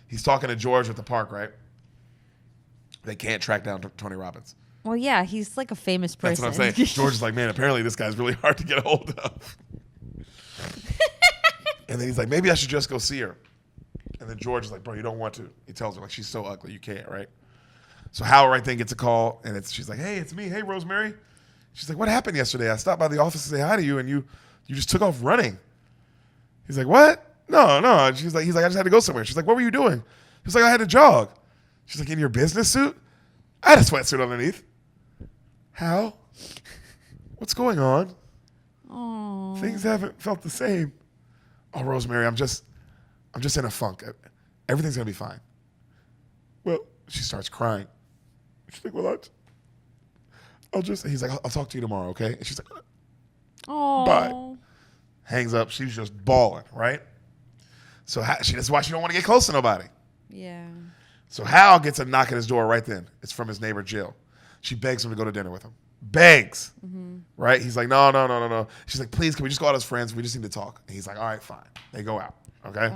He's talking to George at the park, right? They can't track down Tony Robbins. Well, yeah, he's like a famous person. That's what I'm saying. George is like, man, apparently this guy's really hard to get a hold of. And then he's like, maybe I should just go see her. And then George is like, bro, you don't want to. He tells her, like, she's so ugly, you can't, right? So Hal right then gets a call, and she's like, hey, it's me. Hey, Rosemary. She's like, what happened yesterday? I stopped by the office to say hi to you, and you just took off running. He's like, what? No. He's like, I just had to go somewhere. She's like, what were you doing? He's like, I had to jog. She's like, in your business suit? I had a sweatsuit underneath. Hal? What's going on? Aww. Things haven't felt the same. Oh, Rosemary, I'm just I'm just in a funk. Everything's going to be fine. Well, she starts crying. She's like, well, he's like, I'll talk to you tomorrow, okay? And she's like, Oh. bye. Hangs up. She's just bawling, right? So that's why she don't want to get close to nobody. Yeah. So Hal gets a knock at his door right then. It's from his neighbor, Jill. She begs him to go to dinner with him. Begs. Right? He's like, no. She's like, please, can we just go out as friends? We just need to talk. And he's like, all right, fine. They go out, okay?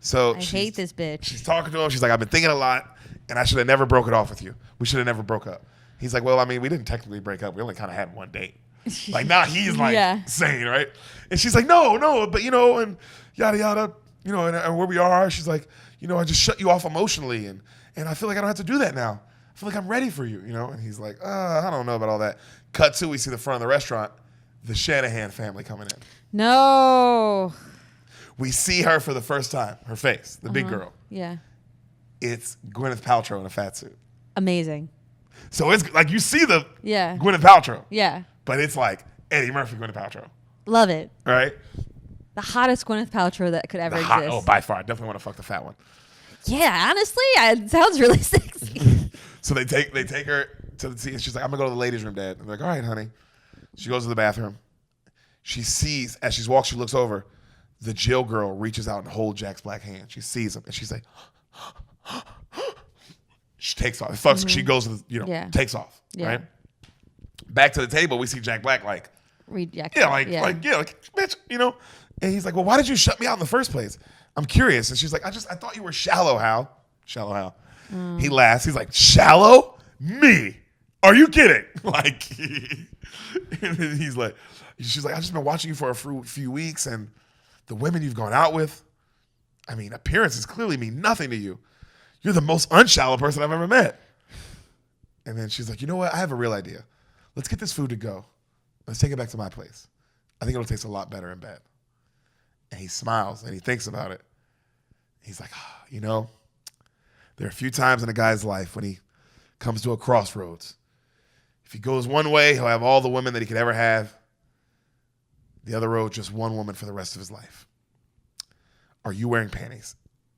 So I hate this bitch. She's talking to him. She's like, I've been thinking a lot, and I should have never broke it off with you. We should have never broke up. He's like, well, I mean, we didn't technically break up. We only kind of had one date. Like, now he's like saying, right? And she's like, no, but, and yada, yada, and where we are. She's like, I just shut you off emotionally, and I feel like I don't have to do that now. I feel like I'm ready for you, And he's like, I don't know about all that. Cut to, we see the front of the restaurant, the Shanahan family coming in. No. We see her for the first time, her face, the big girl. Yeah. It's Gwyneth Paltrow in a fat suit. Amazing. So it's like you see the Yeah. Gwyneth Paltrow. Yeah. But it's like Eddie Murphy, Gwyneth Paltrow. Love it. Right? The hottest Gwyneth Paltrow that could ever exist. Oh, by far. I definitely want to fuck the fat one. Yeah, honestly, it sounds really sexy. So they take her to the scene. She's like, I'm going to go to the ladies' room, Dad. I'm like, all right, honey. She goes to the bathroom. She sees, as she walks, she looks over. The Jill girl reaches out and holds Jack's black hand. She sees him, and she's like, she takes off. She goes to the, takes off, right? Back to the table, we see Jack Black like, reject. Like, bitch, And he's like, well, why did you shut me out in the first place? I'm curious. And she's like, I thought you were shallow, Hal. Shallow Hal. He laughs. He's like, shallow? Me? Are you kidding? Like, and then she's like, I've just been watching you for a few weeks, and the women you've gone out with, I mean, appearances clearly mean nothing to you. You're the most unshallow person I've ever met. And then she's like, you know what? I have a real idea. Let's get this food to go. Let's take it back to my place. I think it'll taste a lot better in bed. And he smiles and he thinks about it. He's like, there are a few times in a guy's life when he comes to a crossroads. If he goes one way, he'll have all the women that he could ever have. The other road, just one woman for the rest of his life. Are you wearing panties?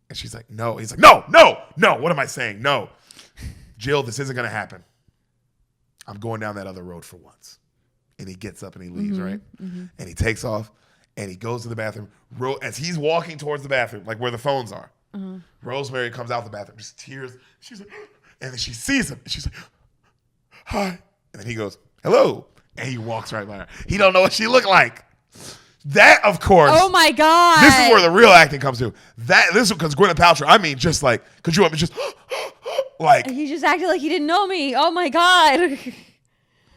And she's like, no. He's like, no. What am I saying? No. Jill, this isn't going to happen. I'm going down that other road for once. And he gets up and he leaves, right? Mm-hmm. And he takes off and he goes to the bathroom. As he's walking towards the bathroom, like where the phones are, Rosemary comes out the bathroom, just tears. She's like, and then she sees him. And she's like, hi. And then he goes, hello. And he walks right by her. He don't know what she looked like. That, of course. Oh, my God. This is where the real acting comes to. This is because Gwyneth Paltrow, I mean, just like, could you just, like. He just acted like he didn't know me. Oh, my God.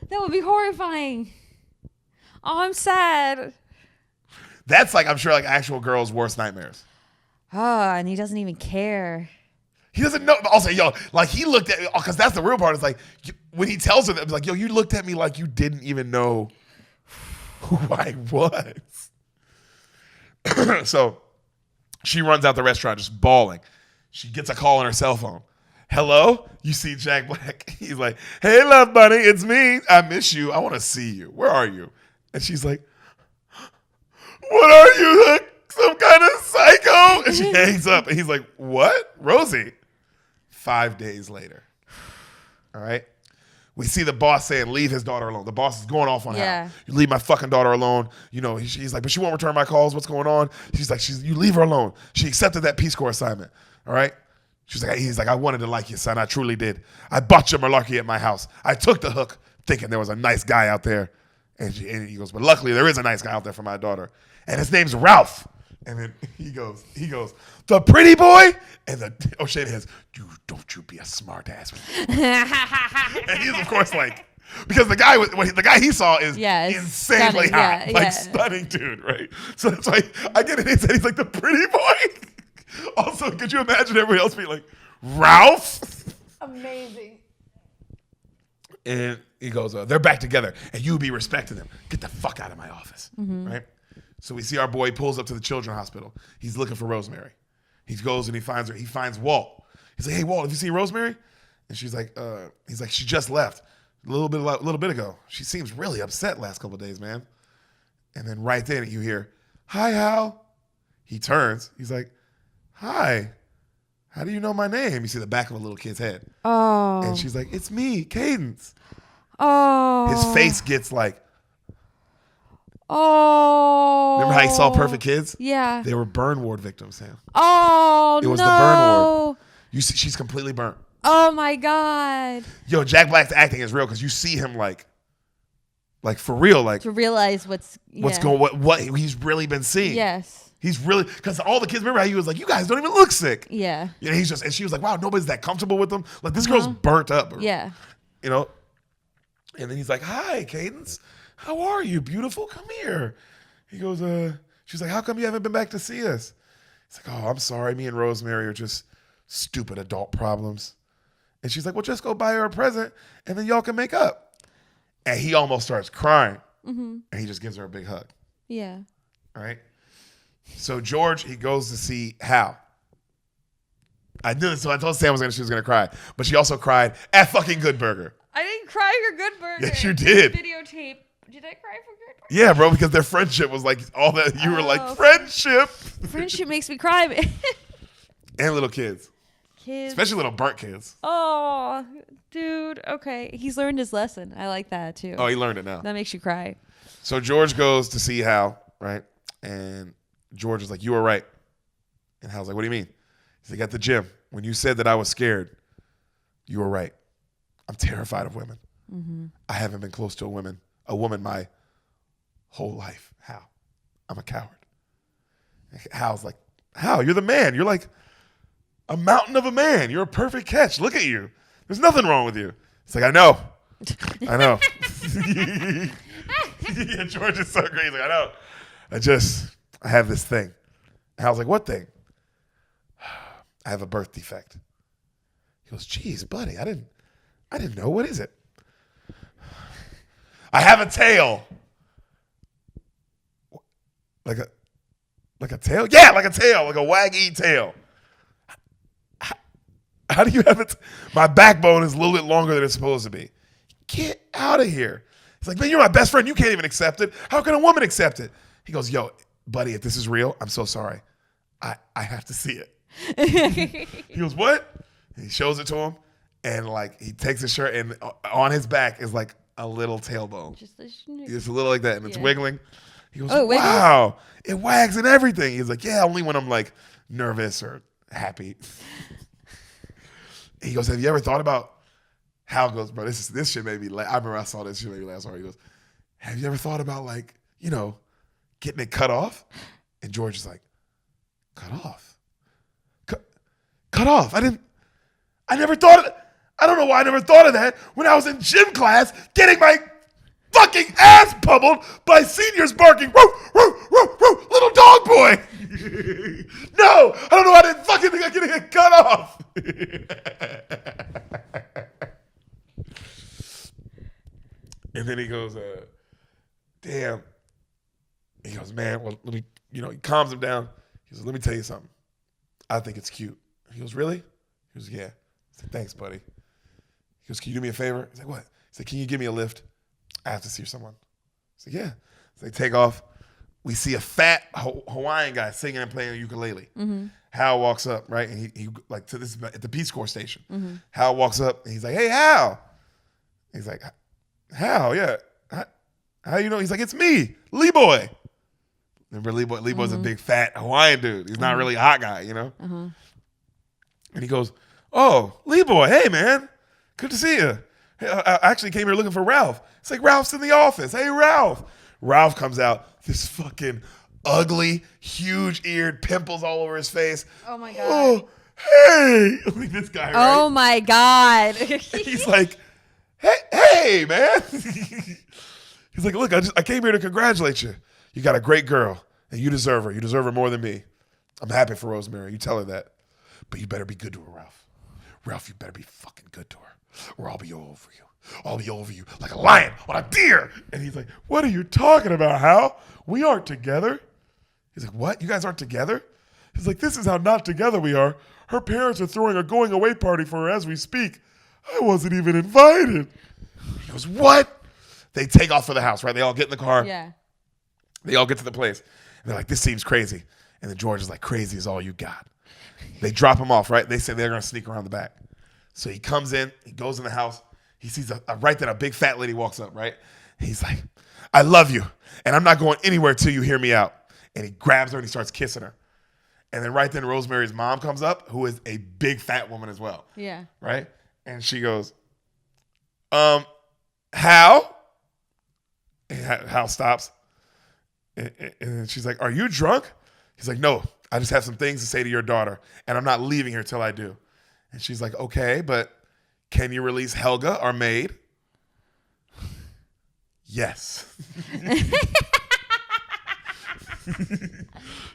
That would be horrifying. Oh, I'm sad. That's like, I'm sure, like actual girls' worst nightmares. Oh, and he doesn't even care. He doesn't know. Also, like he looked at, because that's the real part. It's like, when he tells her that, it's like, you looked at me like you didn't even know who I was. So she runs out the restaurant just bawling. She gets a call on her cell phone. Hello? You see Jack Black. He's like, hey, love bunny, it's me. I miss you. I want to see you. Where are you? And she's like, what are you? Some kind of psycho? And she hangs up. And he's like, what? Rosie. 5 days later. All right? We see the boss saying, leave his daughter alone. The boss is going off on her. You leave my fucking daughter alone. He's like, but she won't return my calls. What's going on? She's like, you leave her alone. She accepted that Peace Corps assignment. All right? He's like, I wanted to like you, son. I truly did. I bought your malarkey at my house. I took the hook thinking there was a nice guy out there. And he goes, but luckily there is a nice guy out there for my daughter. And his name's Ralph. And then he goes, the pretty boy? And the O'Shea has, don't you be a smart ass. And he's of course like, because the guy he saw is insanely hot, stunning dude, right? So that's why I get it. He said he's like the pretty boy. Also, could you imagine everybody else being like, Ralph? Amazing. And he goes, they're back together, and you be respecting them. Get the fuck out of my office, right? So we see our boy pulls up to the children's hospital. He's looking for Rosemary. He goes and he finds her. He finds Walt. He's like, hey, Walt, have you seen Rosemary? And she's like, he's like, she just left a little bit ago. She seems really upset last couple of days, man. And then right then you hear, hi, Hal. He turns. He's like, hi, how do you know my name? You see the back of a little kid's head. Oh. And she's like, it's me, Cadence. Oh. His face gets like, oh. remember how he saw Perfect Kids? Yeah. They were burn ward victims, Sam. Oh, It was no. the burn ward. You see, she's completely burnt. Oh, my God. Yo, Jack Black's acting is real because you see him like for real, like To realize what's going, what he's really been seeing. Yes. He's really, because all the kids, remember how he was like, you guys don't even look sick. Yeah. You know, and she was like, wow, nobody's that comfortable with them. Like, this girl's burnt up. Yeah. You know? And then he's like, hi, Cadence. How are you, beautiful? Come here. He goes, she's like, how come you haven't been back to see us? He's like, oh, I'm sorry. Me and Rosemary are just stupid adult problems. And she's like, well, just go buy her a present and then y'all can make up. And he almost starts crying. Mm-hmm. And he just gives her a big hug. Yeah. All right? So George, he goes to see Hal. I knew this, so I told Sam she was gonna cry, but she also cried at fucking Good Burger. I didn't cry for Good Burger. Yes, you did. Videotape. Did I cry for Good Burger? Yeah, bro, because their friendship was like all that. You were like, friendship. Friendship makes me cry. And little kids. Kids. Especially little burnt kids. Oh, dude. Okay. He's learned his lesson. I like that too. Oh, he learned it now. That makes you cry. So George goes to see Hal, right? And George is like, you were right. And Hal's like, what do you mean? He's like, at the gym, when you said that I was scared, you were right. I'm terrified of women. Mm-hmm. I haven't been close to a woman my whole life. Hal, I'm a coward. And Hal's like, Hal, you're the man. You're like a mountain of a man. You're a perfect catch. Look at you. There's nothing wrong with you. It's like, I know. I know. Yeah, George is so great. He's like, I know. I have this thing. And I was like, what thing? I have a birth defect. He goes, geez, buddy, I didn't know. What is it? I have a tail. Like a tail? Yeah, like a tail, like a waggy tail. How do you have it? My backbone is a little bit longer than it's supposed to be. Get out of here. He's like, man, you're my best friend. You can't even accept it. How can a woman accept it? He goes, yo, buddy, if this is real, I'm so sorry. I have to see it. He goes, what? And he shows it to him, and like he takes his shirt, and on his back is like a little tailbone. It's a little like that, and it's wiggling. He goes, wow, it wags and everything. He's like, yeah, only when I'm like nervous or happy. He goes, have you ever thought about, Hal goes, bro, this shit made me laugh. I remember I saw this shit made me laugh. Sorry. He goes, have you ever thought about like, getting it cut off? And George is like, cut off? Cut off? I never thought of it. I don't know why I never thought of that when I was in gym class getting my fucking ass pummeled by seniors barking, woof, woof, woof, woof, little dog boy. No, I don't know why I didn't fucking think I could get cut off. And then he goes, damn. He goes, man, well, let me, he calms him down. He goes, let me tell you something. I think it's cute. He goes, really? He goes, yeah. I said, thanks, buddy. He goes, can you do me a favor? He's like, what? He said, can you give me a lift? I have to see someone. I said, yeah. So they take off. We see a fat Hawaiian guy singing and playing a ukulele. Mm-hmm. Hal walks up, right? And he like, to this at the Peace Corps station. Mm-hmm. Hal walks up and he's like, hey, Hal. He's like, Hal, yeah. How you know? He's like, it's me, Lee Boy. Remember Lee Boy? Lee Boy's a big fat Hawaiian dude. He's not really a hot guy, And he goes, oh, Lee Boy, hey, man. Good to see you. Hey, I actually came here looking for Ralph. It's like, Ralph's in the office. Hey, Ralph. Ralph comes out, this fucking ugly, huge-eared, pimples all over his face. Oh, my God. Oh, hey. Like this guy, right? Oh, my God. He's like, hey, man. He's like, look, I came here to congratulate you. You got a great girl, and you deserve her. You deserve her more than me. I'm happy for Rosemary. You tell her that. But you better be good to her, Ralph. Ralph, you better be fucking good to her, or I'll be over you. I'll be over you like a lion on a deer. And he's like, what are you talking about, Hal? We aren't together. He's like, what? You guys aren't together? He's like, this is how not together we are. Her parents are throwing a going away party for her as we speak. I wasn't even invited. He goes, what? They take off for the house, right? They all get in the car. Yeah. They all get to the place. And they're like, this seems crazy. And then George is like, crazy is all you got. They drop him off, right? They say they're going to sneak around the back. So he comes in, he goes in the house. He sees right then a big fat lady walks up, right? He's like, I love you, and I'm not going anywhere till you hear me out. And he grabs her and he starts kissing her. And then right then Rosemary's mom comes up, who is a big fat woman as well. Yeah. Right? And she goes, Hal? And Hal stops. And she's like, are you drunk? He's like, no, I just have some things to say to your daughter, and I'm not leaving here till I do. And she's like, okay, but can you release Helga, our maid? Yes.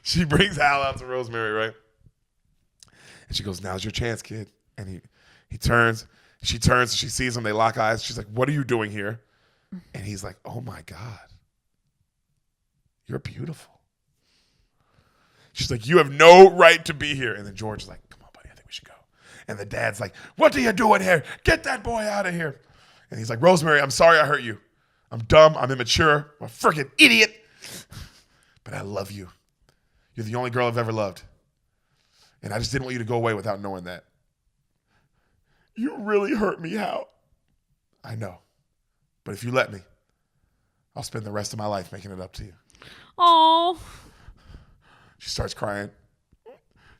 She brings Hal out to Rosemary, right? And she goes, now's your chance, kid. And he turns. She turns. She sees him. They lock eyes. She's like, what are you doing here? And he's like, oh, my God. You're beautiful. She's like, you have no right to be here. And then George is like, come on, buddy, I think we should go. And the dad's like, what are you doing here? Get that boy out of here. And he's like, Rosemary, I'm sorry I hurt you. I'm dumb. I'm immature. I'm a freaking idiot. But I love you. You're the only girl I've ever loved. And I just didn't want you to go away without knowing that. You really hurt me, Hal. I know. But if you let me, I'll spend the rest of my life making it up to you. Oh. She starts crying.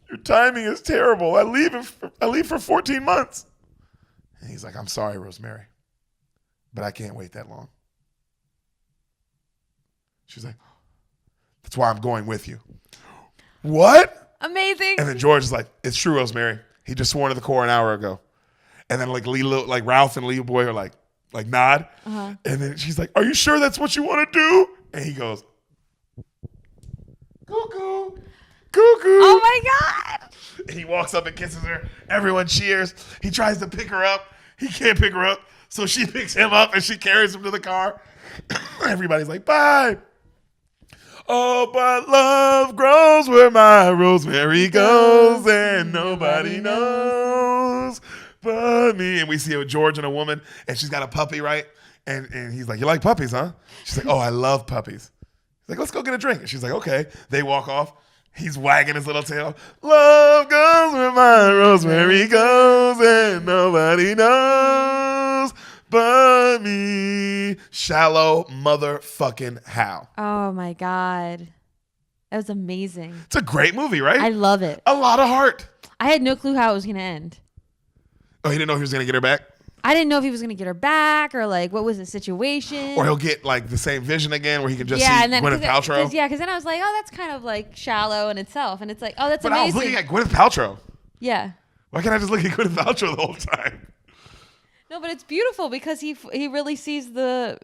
Your timing is terrible. I leave for 14 months. And he's like, I'm sorry, Rosemary, but I can't wait that long. She's like, that's why I'm going with you. What? Amazing. And then George is like, it's true, Rosemary. He just swore to the core an hour ago. And then like Ralph and Leo Boy are like nod. Uh-huh. And then she's like, are you sure that's what you want to do? And he goes, cuckoo, cuckoo. Oh my God. And he walks up and kisses her. Everyone cheers. He tries to pick her up. He can't pick her up. So she picks him up and she carries him to the car. Everybody's like, bye. Oh, but love grows where my Rosemary goes, and nobody knows but me. And we see a George and a woman, and she's got a puppy, right? And he's like, you like puppies, huh? She's like, oh, I love puppies. He's like, let's go get a drink. And she's like, okay. They walk off. He's wagging his little tail. Love goes where my Rosemary goes, and nobody knows but me. Shallow motherfucking Hal. Oh my God. That was amazing. It's a great movie, right? I love it. A lot of heart. I had no clue how it was going to end. Oh, he didn't know if he was going to get her back? I didn't know if he was going to get her back or like what was the situation. Or he'll get like the same vision again where he can just see Gwyneth Paltrow. Because then I was like, oh, that's kind of like shallow in itself. And it's like, oh, that's but amazing. I was looking at Gwyneth Paltrow. Yeah. Why can't I just look at Gwyneth Paltrow the whole time? No, but it's beautiful because he really sees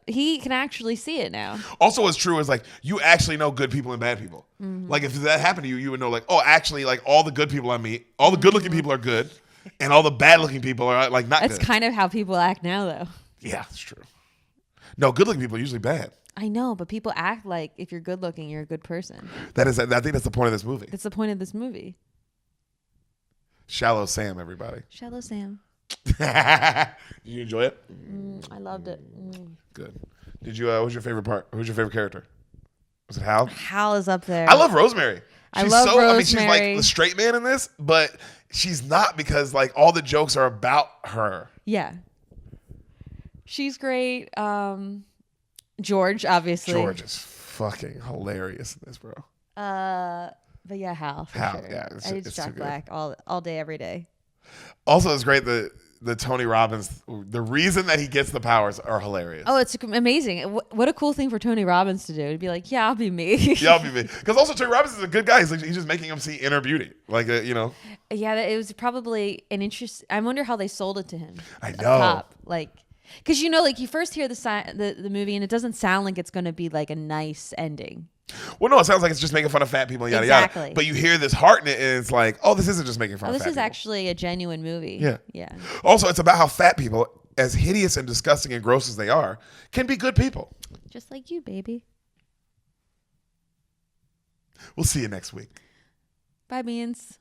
he can actually see it now. Also, what's true is like you actually know good people and bad people. Mm-hmm. Like if that happened to you, you would know like, oh, actually, like all the good people I meet, all the good-looking people are good, and all the bad-looking people are like not good. That's kind of how people act now, though. Yeah, that's true. No, good-looking people are usually bad. I know, but people act like if you're good-looking, you're a good person. I think that's the point of this movie. That's the point of this movie. Shallow Sam, everybody. Shallow Sam. Did you enjoy it? I loved it. Good. Did you? What was your favorite part? Who's your favorite character? Was it Hal? Hal is up there. I love Rosemary. I love Rosemary. I mean, she's like the straight man in this, but she's not because like all the jokes are about her. Yeah. She's great. George, obviously. George is fucking hilarious in this, bro. But yeah, Hal. Hal, sure. yeah. It's Jack Black all day, every day. Also, it's great the Tony Robbins, the reason that he gets the powers are hilarious. Oh, it's amazing. What a cool thing for Tony Robbins to do. To be like, yeah, I'll be me. Yeah, I'll be me. Because also Tony Robbins is a good guy. He's just making him see inner beauty. Like, Yeah, it was probably an interest. I wonder how they sold it to him. I know. Like, because like you first hear the movie and it doesn't sound like it's going to be like a nice ending. Well, no, it sounds like it's just making fun of fat people and yada yada. But you hear this heart in it, and it's like, oh, this isn't just making fun of fat people. This is actually a genuine movie. Yeah. Yeah. Also, it's about how fat people, as hideous and disgusting and gross as they are, can be good people. Just like you, baby. We'll see you next week. Bye, Beans.